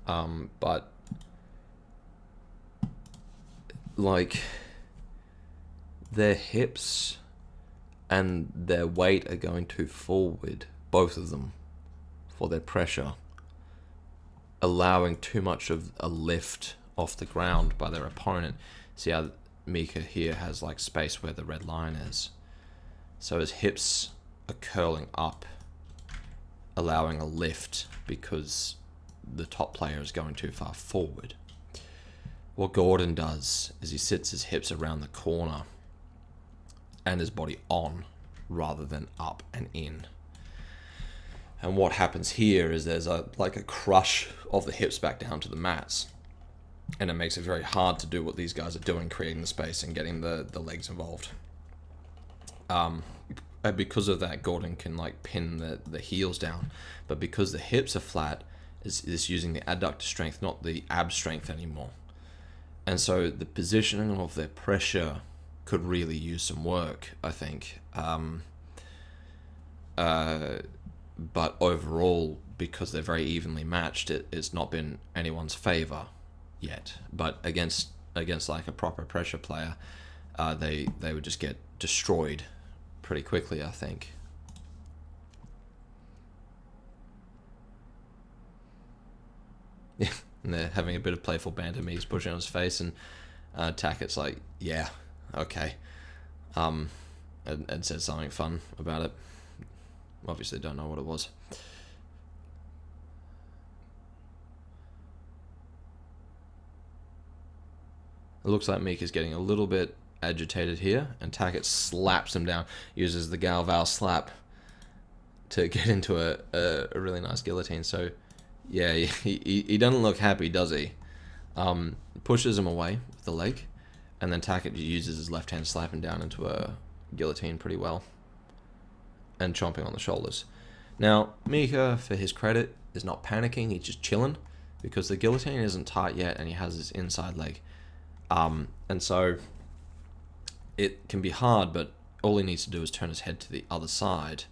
but like their hips and their weight are going too forward, both of them, for their pressure, allowing too much of a lift off the ground by their opponent. See how Mika here has like space where the red line is, so his hips are curling up, allowing a lift because the top player is going too far forward. What Gordon does is he sits his hips around the corner and his body on rather than up and in. And what happens here is there's a crush of the hips back down to the mats. And it makes it very hard to do what these guys are doing, creating the space and getting the legs involved. And because of that, Gordon can like pin the heels down. But because the hips are flat, it's using the adductor strength, not the ab strength anymore. And so the positioning of their pressure could really use some work, I think. But overall, because they're very evenly matched, it's not been anyone's favor yet. But against like a proper pressure player, they would just get destroyed pretty quickly, I think. Yeah. And they're having a bit of playful banter. He's pushing on his face, and Tackett's like, yeah, okay. And said something fun about it. Obviously don't know what it was. It looks like Mika's getting a little bit agitated here, and Tackett slaps him down, uses the Galvao slap to get into a really nice guillotine. So yeah, he doesn't look happy, does he? Pushes him away with the leg, and then Tackett uses his left hand to slap him down into a guillotine pretty well, and chomping on the shoulders. Now, Mika, for his credit, is not panicking, he's just chilling, because the guillotine isn't tight yet, and he has his inside leg. And so it can be hard, but all he needs to do is turn his head to the other side,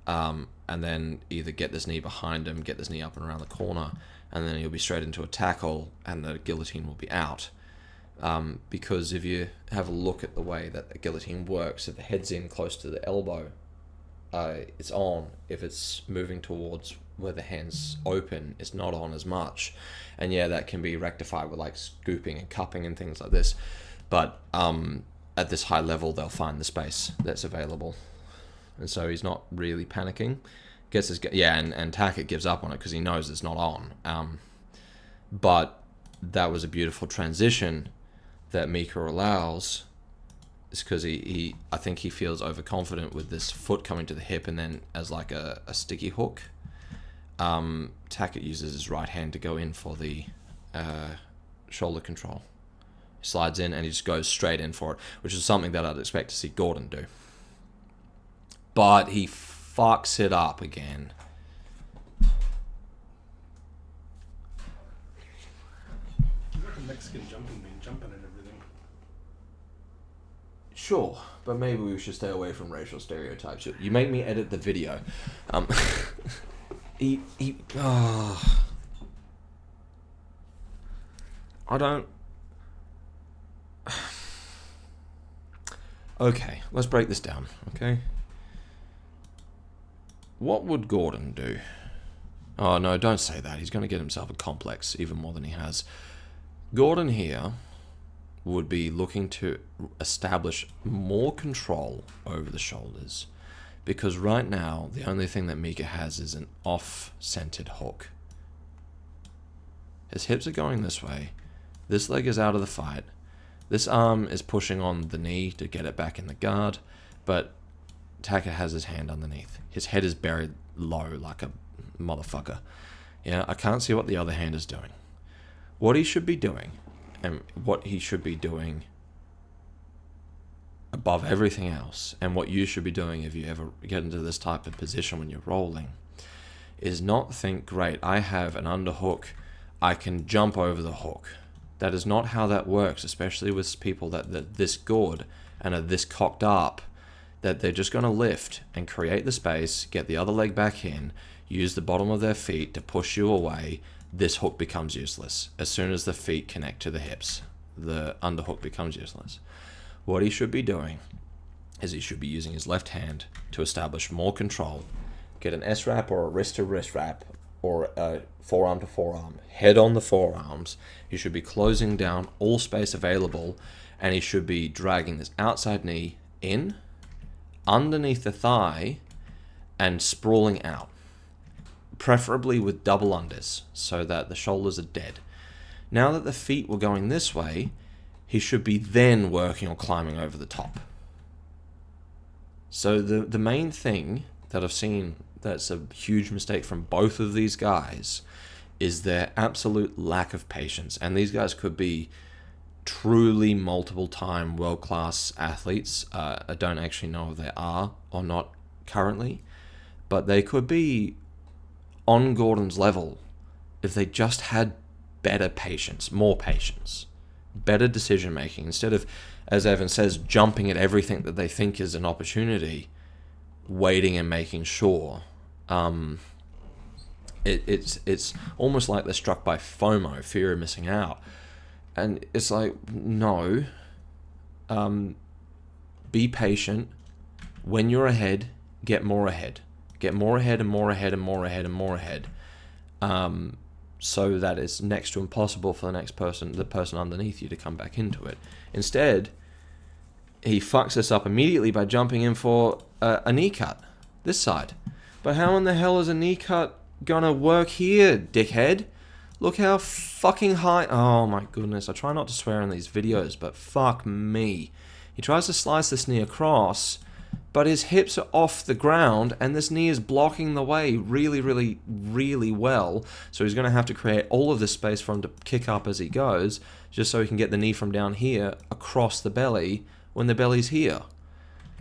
and then either get this knee behind him, get this knee up and around the corner, and then he'll be straight into a tackle, and the guillotine will be out. Because if you have a look at the way that the guillotine works, if the head's in close to the elbow, it's on. If it's moving towards where the hand's open, it's not on as much. And yeah, that can be rectified with like scooping and cupping and things like this. But at this high level, they'll find the space that's available. And so he's not really panicking. Gets his and Tackett gives up on it because he knows it's not on. But that was a beautiful transition that Mika allows, is because I think he feels overconfident with this foot coming to the hip and then as like a sticky hook. Tackett uses his right hand to go in for the shoulder control. He slides in and he just goes straight in for it, which is something that I'd expect to see Gordon do. But he fucks it up again. He's like a Mexican jumping man, jumping at everything. Sure, but maybe we should stay away from racial stereotypes. You make me edit the video. I don't... Okay, let's break this down, okay? What would Gordon do? Oh, no, don't say that. He's going to get himself a complex, even more than he has. Gordon here would be looking to establish more control over the shoulders, because right now, the only thing that Mika has is an off-centered hook. His hips are going this way. This leg is out of the fight. This arm is pushing on the knee to get it back in the guard, but Tackett has his hand underneath. His head is buried low like a motherfucker. Yeah, I can't see what the other hand is doing. What he should be doing, and what he should be doing above everything else, and what you should be doing if you ever get into this type of position when you're rolling, is not think, great, I have an underhook, I can jump over the hook. That is not how that works, especially with people that are this good and are this cocked up, that they're just going to lift and create the space, get the other leg back in, use the bottom of their feet to push you away. This hook becomes useless. As soon as the feet connect to the hips, the underhook becomes useless. What he should be doing is he should be using his left hand to establish more control, get an S-wrap or a wrist-to-wrist wrap, or a forearm to forearm, head on the forearms. He should be closing down all space available, and he should be dragging this outside knee in, underneath the thigh, and sprawling out. Preferably with double unders, so that the shoulders are dead. Now that the feet were going this way, he should be then working or climbing over the top. So the main thing that I've seen that's a huge mistake from both of these guys is their absolute lack of patience. And these guys could be truly multiple-time world-class athletes. I don't actually know if they are or not currently, but they could be on Gordon's level if they just had better patience, more patience, better decision-making. Instead of, as Evan says, jumping at everything that they think is an opportunity, waiting and making sure. It's almost like they're struck by FOMO, fear of missing out. And it's like, no, be patient. When you're ahead, get more ahead. Get more ahead and more ahead and more ahead and more ahead. So that it's next to impossible for the person underneath you to come back into it. Instead, he fucks us up immediately by jumping in for a knee cut, this side. But how in the hell is a knee cut gonna work here, dickhead? Look how fucking high... Oh my goodness, I try not to swear in these videos, but fuck me. He tries to slice this knee across, but his hips are off the ground, and this knee is blocking the way really, really, really well. So he's going to have to create all of this space for him to kick up as he goes, just so he can get the knee from down here across the belly when the belly's here.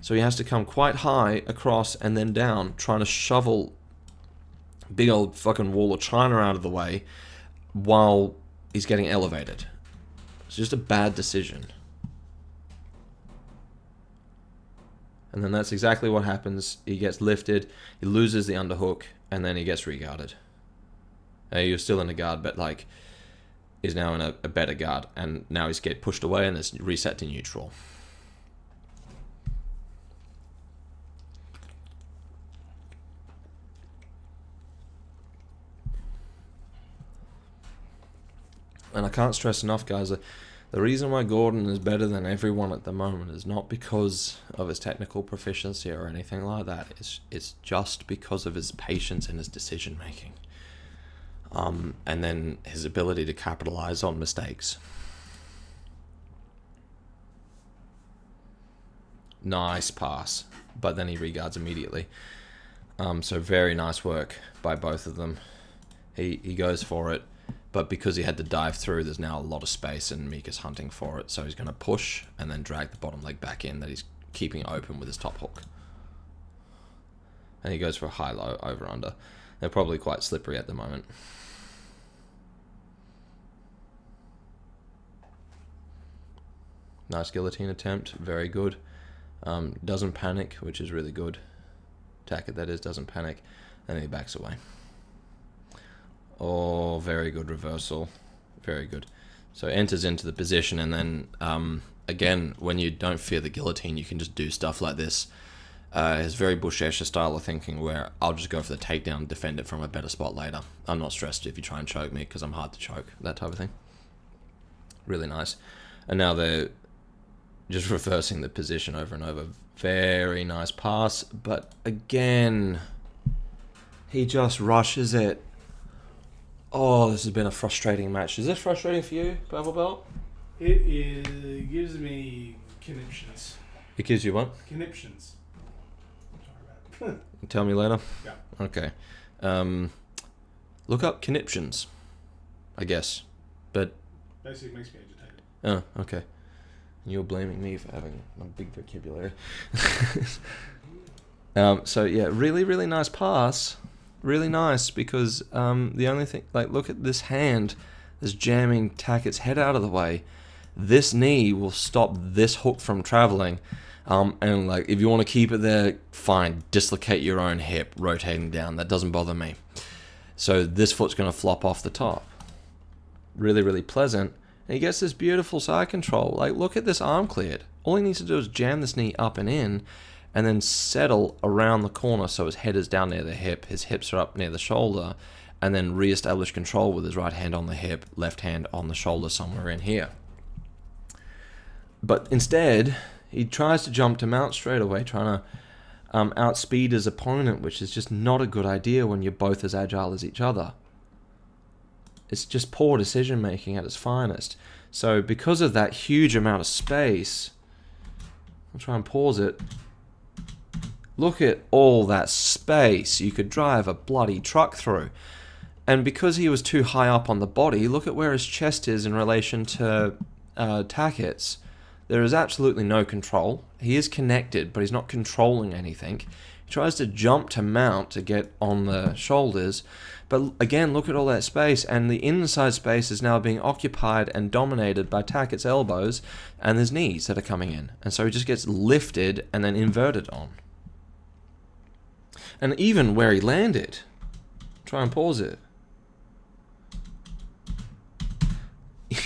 So he has to come quite high across and then down, trying to shovel big old fucking wall of China out of the way while he's getting elevated. It's just a bad decision. And then that's exactly what happens. He gets lifted, he loses the underhook, and then he gets reguarded. He was still in a guard, but like is now in a better guard, and now he's get pushed away and it's reset to neutral. And I can't stress enough, guys, that the reason why Gordon is better than everyone at the moment is not because of his technical proficiency or anything like that. It's just because of his patience and his decision making. And then his ability to capitalize on mistakes. Nice pass, but then he reguards immediately. So very nice work by both of them. He goes for it, but because he had to dive through, there's now a lot of space and Mika's hunting for it. So he's going to push and then drag the bottom leg back in that he's keeping open with his top hook. And he goes for a high-low over-under. They're probably quite slippery at the moment. Nice guillotine attempt, very good. Doesn't panic, which is really good. Tackett, that is, doesn't panic. And then he backs away. Oh, very good reversal. Very good. So enters into the position, and then, again, when you don't fear the guillotine, you can just do stuff like this. His very Buchecha style of thinking, where I'll just go for the takedown and defend it from a better spot later. I'm not stressed if you try and choke me, because I'm hard to choke. That type of thing. Really nice. And now they're just reversing the position over and over. Very nice pass, but again, he just rushes it. Oh, this has been a frustrating match. Is this frustrating for you, Purple Belt? It gives me conniptions. It gives you what? Conniptions. Sorry about it. Tell me later? Yeah. Okay. Look up conniptions, I guess. But... Basically, it makes me agitated. Oh, okay. You're blaming me for having a big vocabulary. So, yeah, really, really nice pass. Really nice, because the only thing... Like, look at this hand that's jamming Tackett's head out of the way. This knee will stop this hook from traveling. And, like, if you want to keep it there, fine. Dislocate your own hip, rotating down. That doesn't bother me. So, this foot's going to flop off the top. Really, really pleasant. And he gets this beautiful side control. Like, look at this arm cleared. All he needs to do is jam this knee up and in, and then settle around the corner so his head is down near the hip, his hips are up near the shoulder, and then re-establish control with his right hand on the hip, left hand on the shoulder somewhere in here. But instead, he tries to jump to mount straight away, trying to outspeed his opponent, which is just not a good idea when you're both as agile as each other. It's just poor decision making at its finest. So because of that huge amount of space, I'll try and pause it. Look at all that space you could drive a bloody truck through. And because he was too high up on the body, look at where his chest is in relation to Tackett's. There is absolutely no control. He is connected, but he's not controlling anything. He tries to jump to mount to get on the shoulders. But again, look at all that space, and the inside space is now being occupied and dominated by Tackett's elbows and his knees that are coming in. And so he just gets lifted and then inverted on. And even where he landed, try and pause it.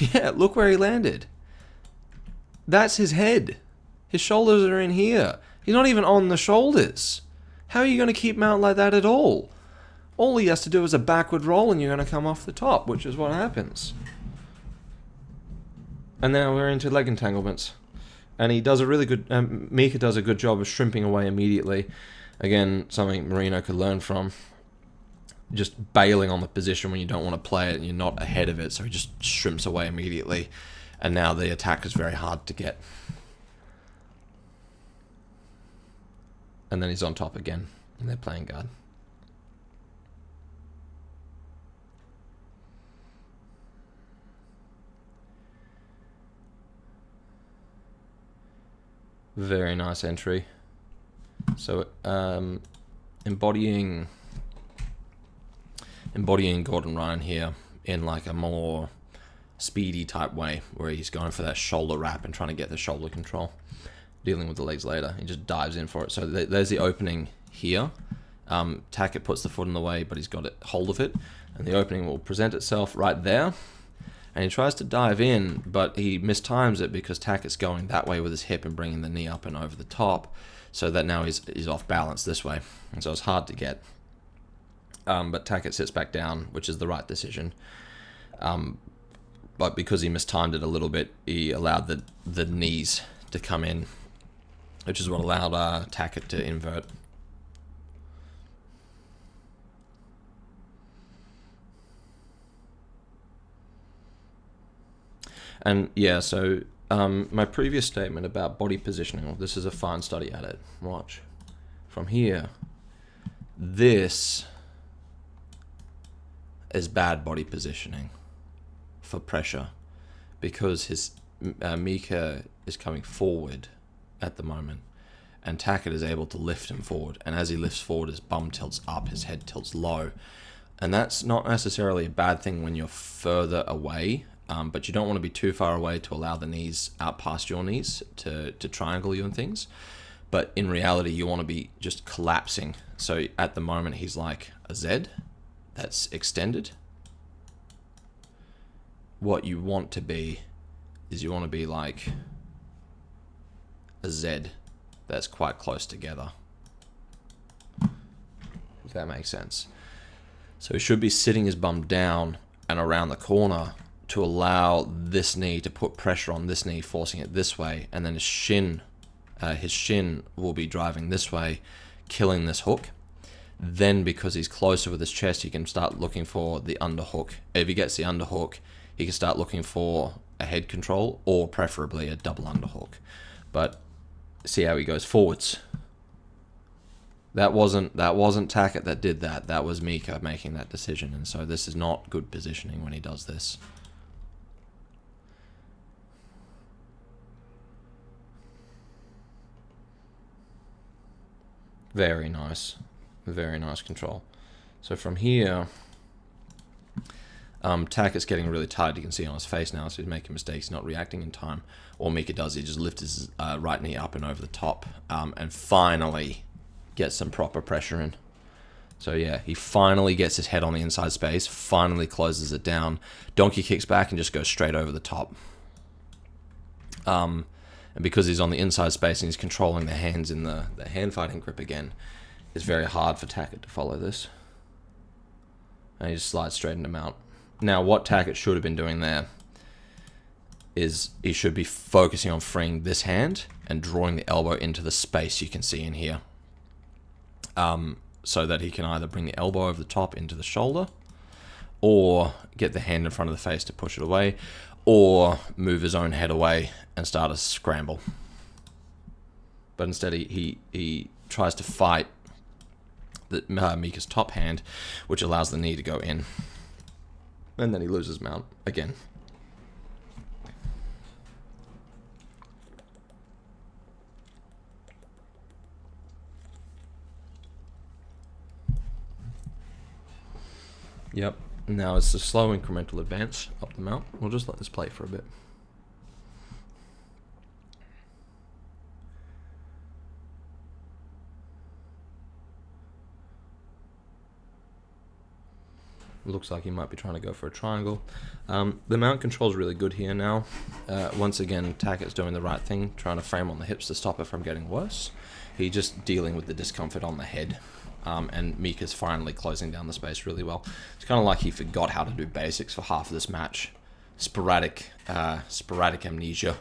Yeah, look where he landed. That's his head. His shoulders are in here. He's not even on the shoulders. How are you going to keep mount like that at all? All he has to do is a backward roll and you're going to come off the top, which is what happens. And now we're into leg entanglements. And he does a really good... Mika does a good job of shrimping away immediately. Again, something Merinho could learn from. Just bailing on the position when you don't want to play it and you're not ahead of it, so he just shrimps away immediately. And now the attack is very hard to get. And then he's on top again, and they're playing guard. Very nice entry. So, embodying Gordon Ryan here in like a more speedy type way, where he's going for that shoulder wrap and trying to get the shoulder control. dealing with the legs later. He just dives in for it. So there's the opening here. Tackett puts the foot in the way, but he's got hold of it, and the opening will present itself right there. And he tries to dive in, but he mistimes it because Tackett's going that way with his hip and bringing the knee up and over the top, so that now he's off balance this way. And so it's hard to get. But Tackett sits back down, which is the right decision. But because he mistimed it a little bit, he allowed the knees to come in, which is what allowed Tackett to invert. And yeah, so my previous statement about body positioning, this is a fine study at it. Watch. From here, this is bad body positioning for pressure because his Mika is coming forward at the moment, and Tackett is able to lift him forward. And as he lifts forward, his bum tilts up, his head tilts low. And that's not necessarily a bad thing when you're further away. But you don't want to be too far away to allow the knees out past your knees to triangle you and things. But in reality, you want to be just collapsing. So at the moment, he's like a Z that's extended. What you want to be is you want to be like a Z that's quite close together. If that makes sense. So he should be sitting his bum down and around the corner to allow this knee to put pressure on this knee, forcing it this way, and then his shin will be driving this way, killing this hook. Then because he's closer with his chest, he can start looking for the underhook. If he gets the underhook, he can start looking for a head control or preferably a double underhook. But see how he goes forwards. That wasn't Tackett that did that. That was Mika making that decision, and so this is not good positioning when he does this. Very nice control. So from here, Tackett's getting really tired. You can see on his face now, so he's making mistakes, not reacting in time. All Mika does, he just lifts his right knee up and over the top, and finally gets some proper pressure in. So yeah, he finally gets his head on the inside space, finally closes it down. Donkey kicks back and just goes straight over the top. And because he's on the inside space and he's controlling the hands in the hand fighting grip again, it's very hard for Tackett to follow this. And he just slides straight into mount. Now, what Tackett should have been doing there is he should be focusing on freeing this hand and drawing the elbow into the space you can see in here. So that he can either bring the elbow over the top into the shoulder, or get the hand in front of the face to push it away, or move his own head away and start a scramble. But instead he tries to fight Mika's top hand, which allows the knee to go in. And then he loses mount again. Yep. Now it's a slow incremental advance up the mount. We'll just let this play for a bit. Looks like he might be trying to go for a triangle. The mount control is really good here now. Once again, Tackett's doing the right thing, trying to frame on the hips to stop it from getting worse. He's just dealing with the discomfort on the head. And Mika's finally closing down the space really well. It's kind of like he forgot how to do basics for half of this match. Sporadic amnesia.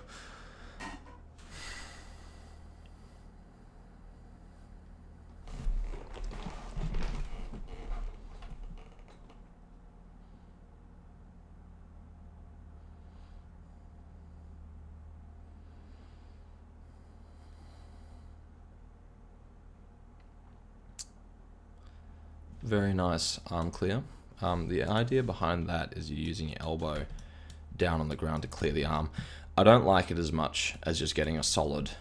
Very nice arm clear. The idea behind that is you're using your elbow down on the ground to clear the arm. I don't like it as much as just getting a solid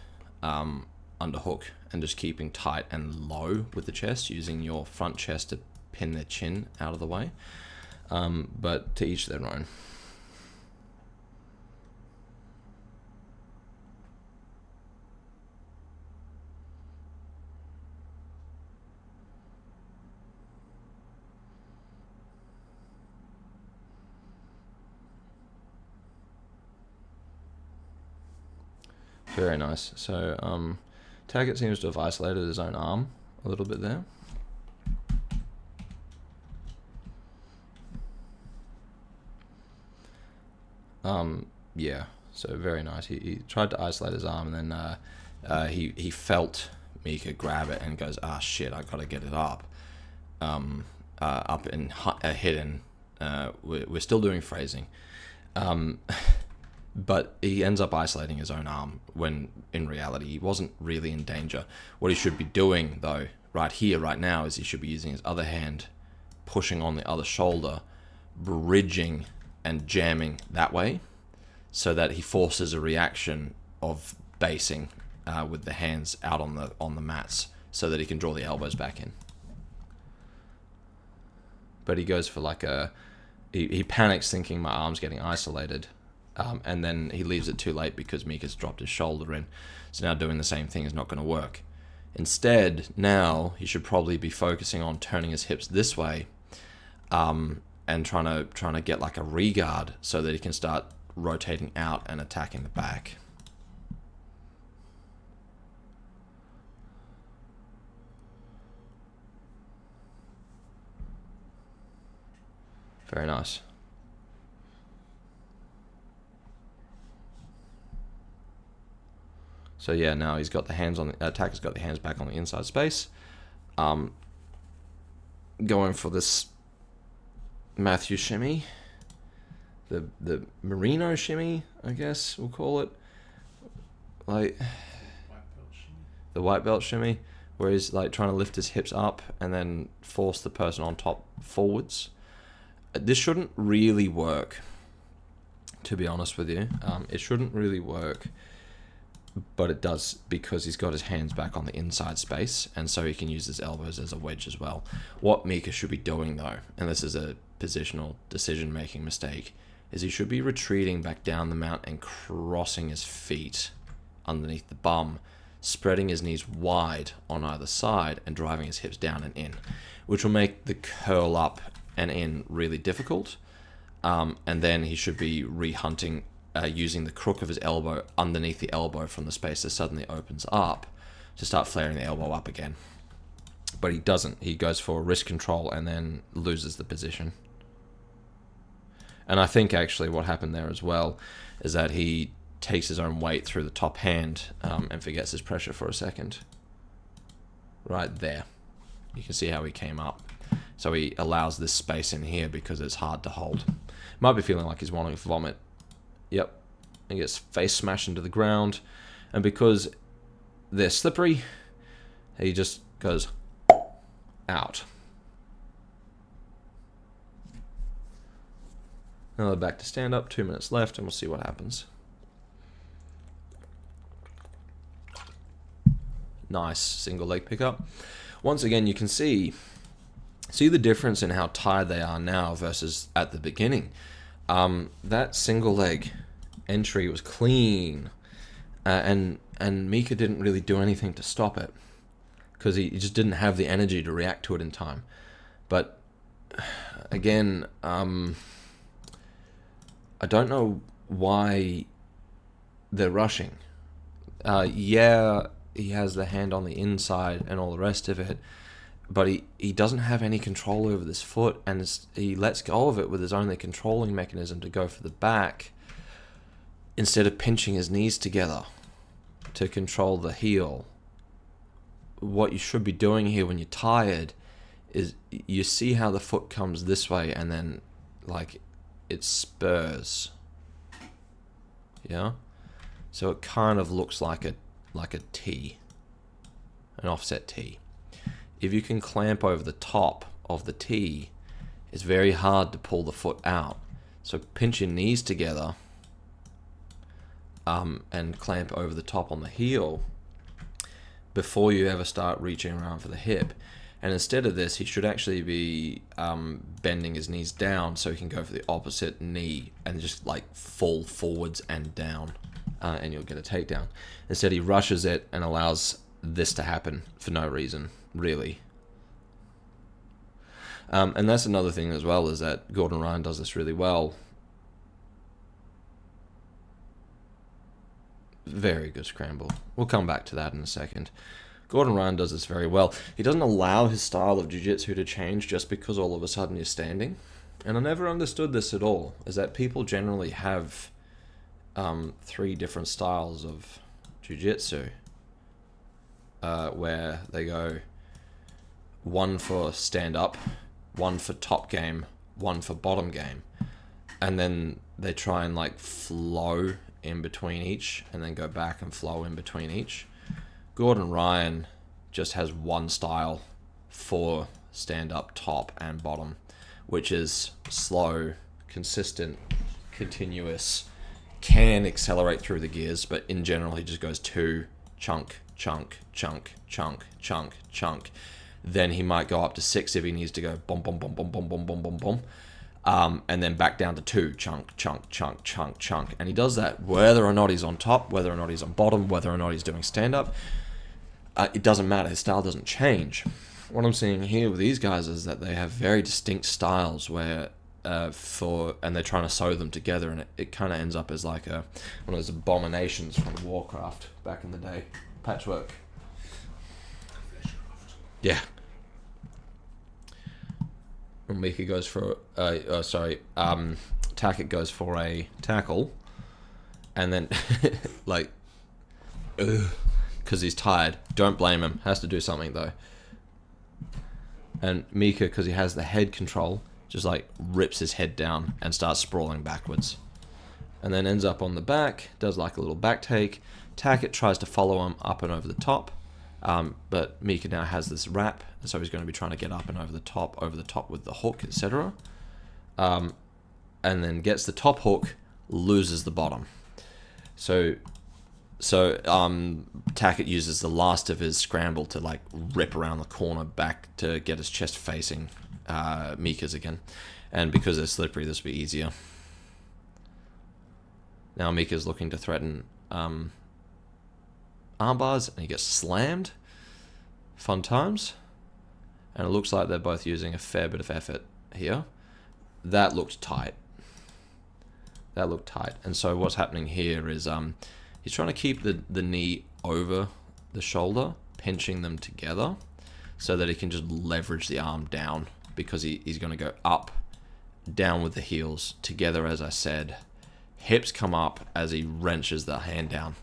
underhook and just keeping tight and low with the chest, using your front chest to pin their chin out of the way. But to each their own. Very nice. So Tackett seems to have isolated his own arm a little bit there. Yeah, so very nice. He tried to isolate his arm, and then he felt Mika grab it and goes, shit, I gotta get it up. Up and hidden. We're still doing phrasing. But he ends up isolating his own arm when in reality he wasn't really in danger. What he should be doing though, right here, right now, is he should be using his other hand, pushing on the other shoulder, bridging and jamming that way, so that he forces a reaction of basing with the hands out on the mats, so that he can draw the elbows back in. But he goes for like he panics thinking my arm's getting isolated, and then he leaves it too late because Mika's dropped his shoulder in. So now doing the same thing is not going to work. Instead, now he should probably be focusing on turning his hips this way, and trying to get like a regard so that he can start rotating out and attacking the back. Very nice. So yeah, now he's got the hands on the attacker's got the hands back on the inside space. Going for this Matthew shimmy, the Merinho shimmy, I guess we'll call it, like the white belt shimmy, where he's like trying to lift his hips up and then force the person on top forwards. This shouldn't really work, to be honest with you. It shouldn't really work, but it does because he's got his hands back on the inside space, and so he can use his elbows as a wedge as well. What Mika should be doing though, and this is a positional decision-making mistake, is he should be retreating back down the mount and crossing his feet underneath the bum, spreading his knees wide on either side and driving his hips down and in, which will make the curl up and in really difficult. And then he should be re-hunting using the crook of his elbow underneath the elbow from the space that suddenly opens up to start flaring the elbow up again. But he doesn't. He goes for wrist control and then loses the position. And I think actually what happened there as well is that he takes his own weight through the top hand and forgets his pressure for a second. Right there. You can see how he came up. So he allows this space in here because it's hard to hold. Might be feeling like he's wanting to vomit. Yep. He gets face smashed into the ground. And because they're slippery, he just goes out. Now they're back to stand up. 2 minutes left, and we'll see what happens. Nice single leg pickup. Once again, you can see the difference in how tired they are now versus at the beginning. That single leg entry was clean, and Mika didn't really do anything to stop it because he just didn't have the energy to react to it in time. But again, I don't know why they're rushing. Yeah, he has the hand on the inside and all the rest of it, but he doesn't have any control over this foot, and he lets go of it with his only controlling mechanism to go for the back instead of pinching his knees together to control the heel. What you should be doing here when you're tired is you see how the foot comes this way and then like it spurs. Yeah? So it kind of looks like a T, an offset T. If you can clamp over the top of the T, it's very hard to pull the foot out. So pinch your knees together and clamp over the top on the heel before you ever start reaching around for the hip. And instead of this, he should actually be bending his knees down so he can go for the opposite knee and just like fall forwards and down, and you'll get a takedown. Instead, he rushes it and allows this to happen for no reason, really. And that's another thing as well, is that Gordon Ryan does this really well. very good scramble. We'll come back to that in a second. Gordon Ryan does this very well. He doesn't allow his style of jiu-jitsu to change just because all of a sudden you're standing. And I never understood this at all, is that people generally have 3 different styles of jiu-jitsu, where they go 1 for stand-up, 1 for top game, 1 for bottom game. And then they try and like flow in between each and then go back and flow in between each. Gordon Ryan just has 1 style for stand-up, top, and bottom, which is slow, consistent, continuous, can accelerate through the gears, but in general he just goes 2, chunk, chunk, chunk, chunk, chunk, chunk. Then he might go up to 6 if he needs to go boom, boom, boom, boom, boom, boom, boom, boom, boom. And then back down to 2, chunk, chunk, chunk, chunk, chunk. And he does that whether or not he's on top, whether or not he's on bottom, whether or not he's doing stand-up. It doesn't matter. His style doesn't change. What I'm seeing here with these guys is that they have very distinct styles where and they're trying to sew them together, and it kind of ends up as like one of those abominations from Warcraft back in the day. Patchwork. Yeah. Mika goes for Tackett goes for a tackle, and then like, because he's tired. Don't blame him. Has to do something though. And Mika, because he has the head control, just like rips his head down and starts sprawling backwards, and then ends up on the back. Does like a little back take. Tackett tries to follow him up and over the top. But Mika now has this wrap, so he's going to be trying to get up and over the top with the hook, etc. And then gets the top hook, loses the bottom. So Tackett uses the last of his scramble to like rip around the corner back to get his chest facing Mika's again. And because they're slippery, this will be easier. Now Mika's looking to threaten armbars, and he gets slammed. Fun times. And it looks like they're both using a fair bit of effort here. That looked tight. And so what's happening here is he's trying to keep the knee over the shoulder, pinching them together so that he can just leverage the arm down, because he's going to go up, down with the heels together, as I said. Hips come up as he wrenches the hand down.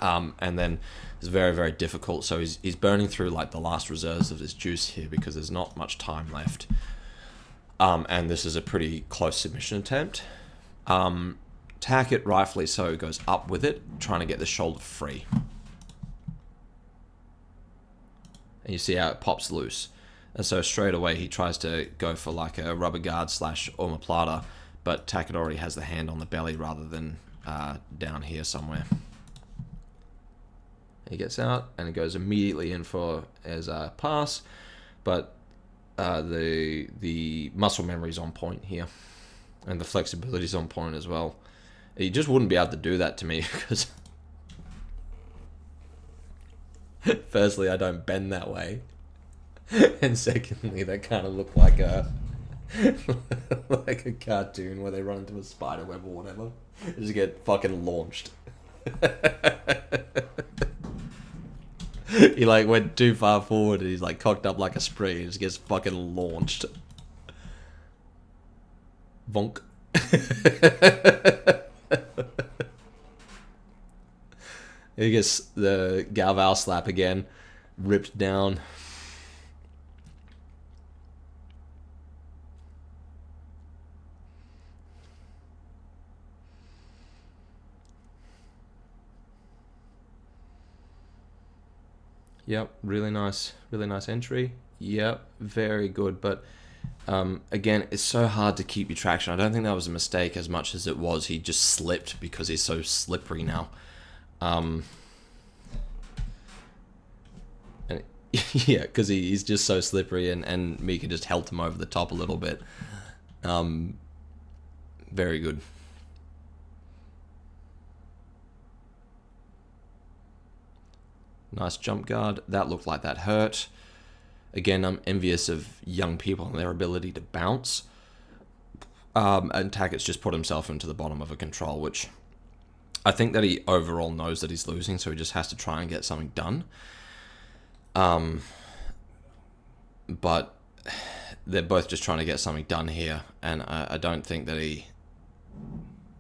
And then it's very, very difficult. So he's burning through like the last reserves of his juice here because there's not much time left. And this is a pretty close submission attempt. Tackett, rightfully so, goes up with it, trying to get the shoulder free. And you see how it pops loose. And so straight away he tries to go for like a rubber guard / omoplata, but Tackett already has the hand on the belly rather than down here somewhere. He gets out and it goes immediately in for as a pass, but the muscle memory's on point here, and the flexibility's on point as well. He just wouldn't be able to do that to me because firstly, I don't bend that way, and secondly, that kind of looked like a like a cartoon where they run into a spider web or whatever. They just get fucking launched. He like went too far forward and he's like cocked up like a spring and just gets fucking launched. Vonk. He gets the Galvao slap again, ripped down. Yep, really nice entry. Yep, very good. But again, it's so hard to keep your traction. I don't think that was a mistake as much as it was he just slipped because he's so slippery now. And yeah, because he's just so slippery, and Mika just held him over the top a little bit. Very good. Nice jump guard. That looked like that hurt. Again, I'm envious of young people and their ability to bounce. And Tackett's just put himself into the bottom of a control, which I think that he overall knows that he's losing, so he just has to try and get something done. But they're both just trying to get something done here, and I don't think that he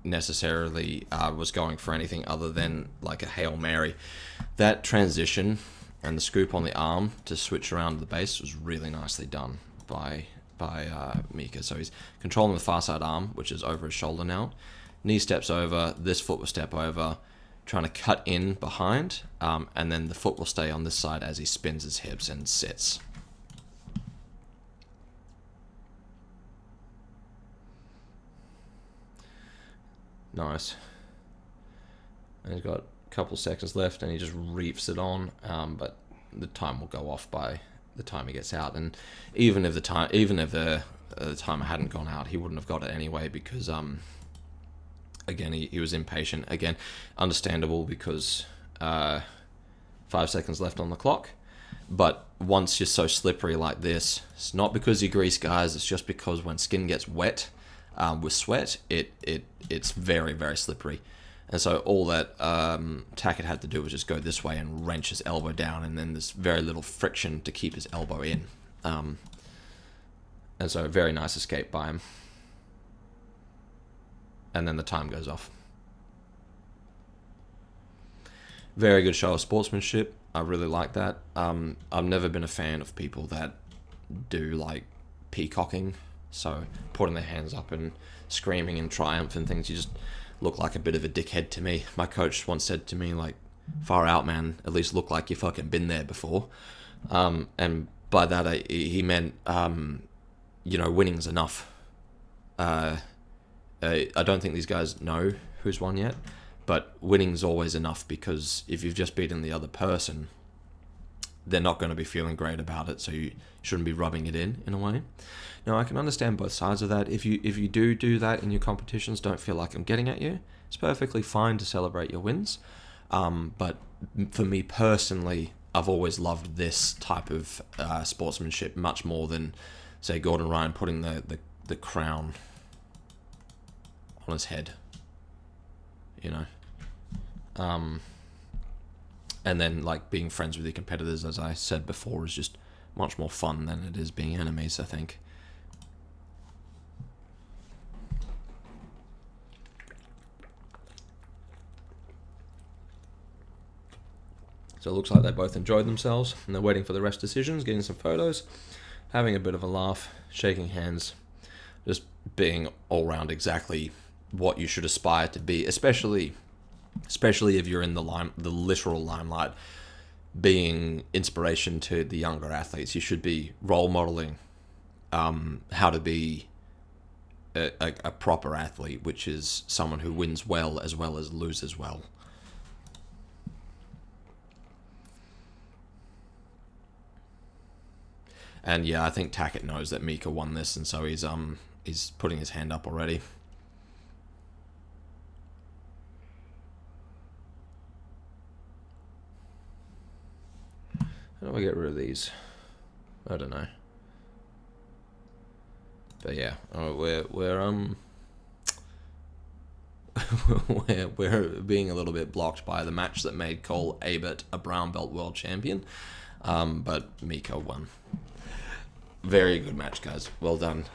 necessarily was going for anything other than like a Hail Mary. That transition and the scoop on the arm to switch around the base was really nicely done by Mika. So he's controlling the far side arm, which is over his shoulder now. Knee steps over, this foot will step over, trying to cut in behind, and then the foot will stay on this side as he spins his hips and sits. Nice. And he's got a couple seconds left, and he just reefs it on, but the time will go off by the time he gets out. And even if the timer hadn't gone out, he wouldn't have got it anyway, because again, he was impatient. Again, understandable, because 5 seconds left on the clock. But once you're so slippery like this, it's not because you grease, guys. It's just because when skin gets wet with sweat, it's very, very slippery. And so all that Tackett had to do was just go this way and wrench his elbow down, and then there's very little friction to keep his elbow in. And so a very nice escape by him. And then the time goes off. Very good show of sportsmanship. I really like that. I've never been a fan of people that do like peacocking, so putting their hands up and screaming in triumph and things. You just look like a bit of a dickhead to me. My coach once said to me, like, far out, man, at least look like you fucking been there before. And by that he meant winning's enough. I don't think these guys know who's won yet, but winning's always enough, because if you've just beaten the other person, they're not going to be feeling great about it, so you shouldn't be rubbing it in a way. Now, I can understand both sides of that. If you do that in your competitions, don't feel like I'm getting at you. It's perfectly fine to celebrate your wins. But for me personally, I've always loved this type of sportsmanship much more than, say, Gordon Ryan putting the crown on his head, and then like being friends with your competitors, as I said before, is just much more fun than it is being enemies, I think. So it looks like they both enjoyed themselves, and they're waiting for the rest decisions, getting some photos, having a bit of a laugh, shaking hands, just being all round exactly what you should aspire to be, especially if you're in the literal limelight, being inspiration to the younger athletes. You should be role modeling how to be a proper athlete, which is someone who wins well as loses well. And yeah, I think Tackett knows that Mika won this, and so he's putting his hand up already. How do I get rid of these? I don't know. But yeah, we're we're being a little bit blocked by the match that made Cole Abert a brown belt world champion. But Mika won. Very good match, guys. Well done.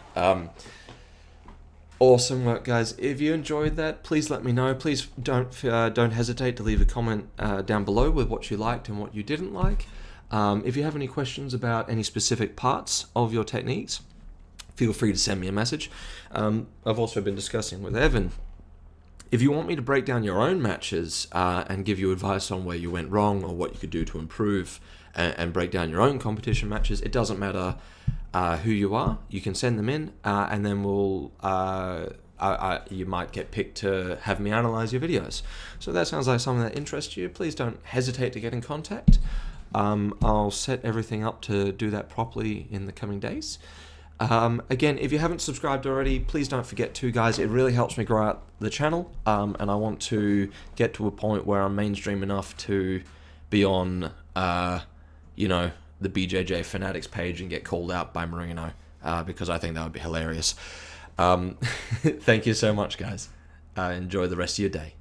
Awesome work, guys. If you enjoyed that, please let me know. Please don't hesitate to leave a comment down below with what you liked and what you didn't like. If you have any questions about any specific parts of your techniques, feel free to send me a message. I've also been discussing with Evan, if you want me to break down your own matches and give you advice on where you went wrong or what you could do to improve and break down your own competition matches, it doesn't matter who you are. You can send them in, and then you might get picked to have me analyze your videos. So that sounds like something that interests you. Please don't hesitate to get in contact. I'll set everything up to do that properly in the coming days. Again, if you haven't subscribed already, please don't forget to, guys. It really helps me grow out the channel, and I want to get to a point where I'm mainstream enough to be on, the BJJ Fanatics page and get called out by Merinho, because I think that would be hilarious. Thank you so much, guys. Enjoy the rest of your day.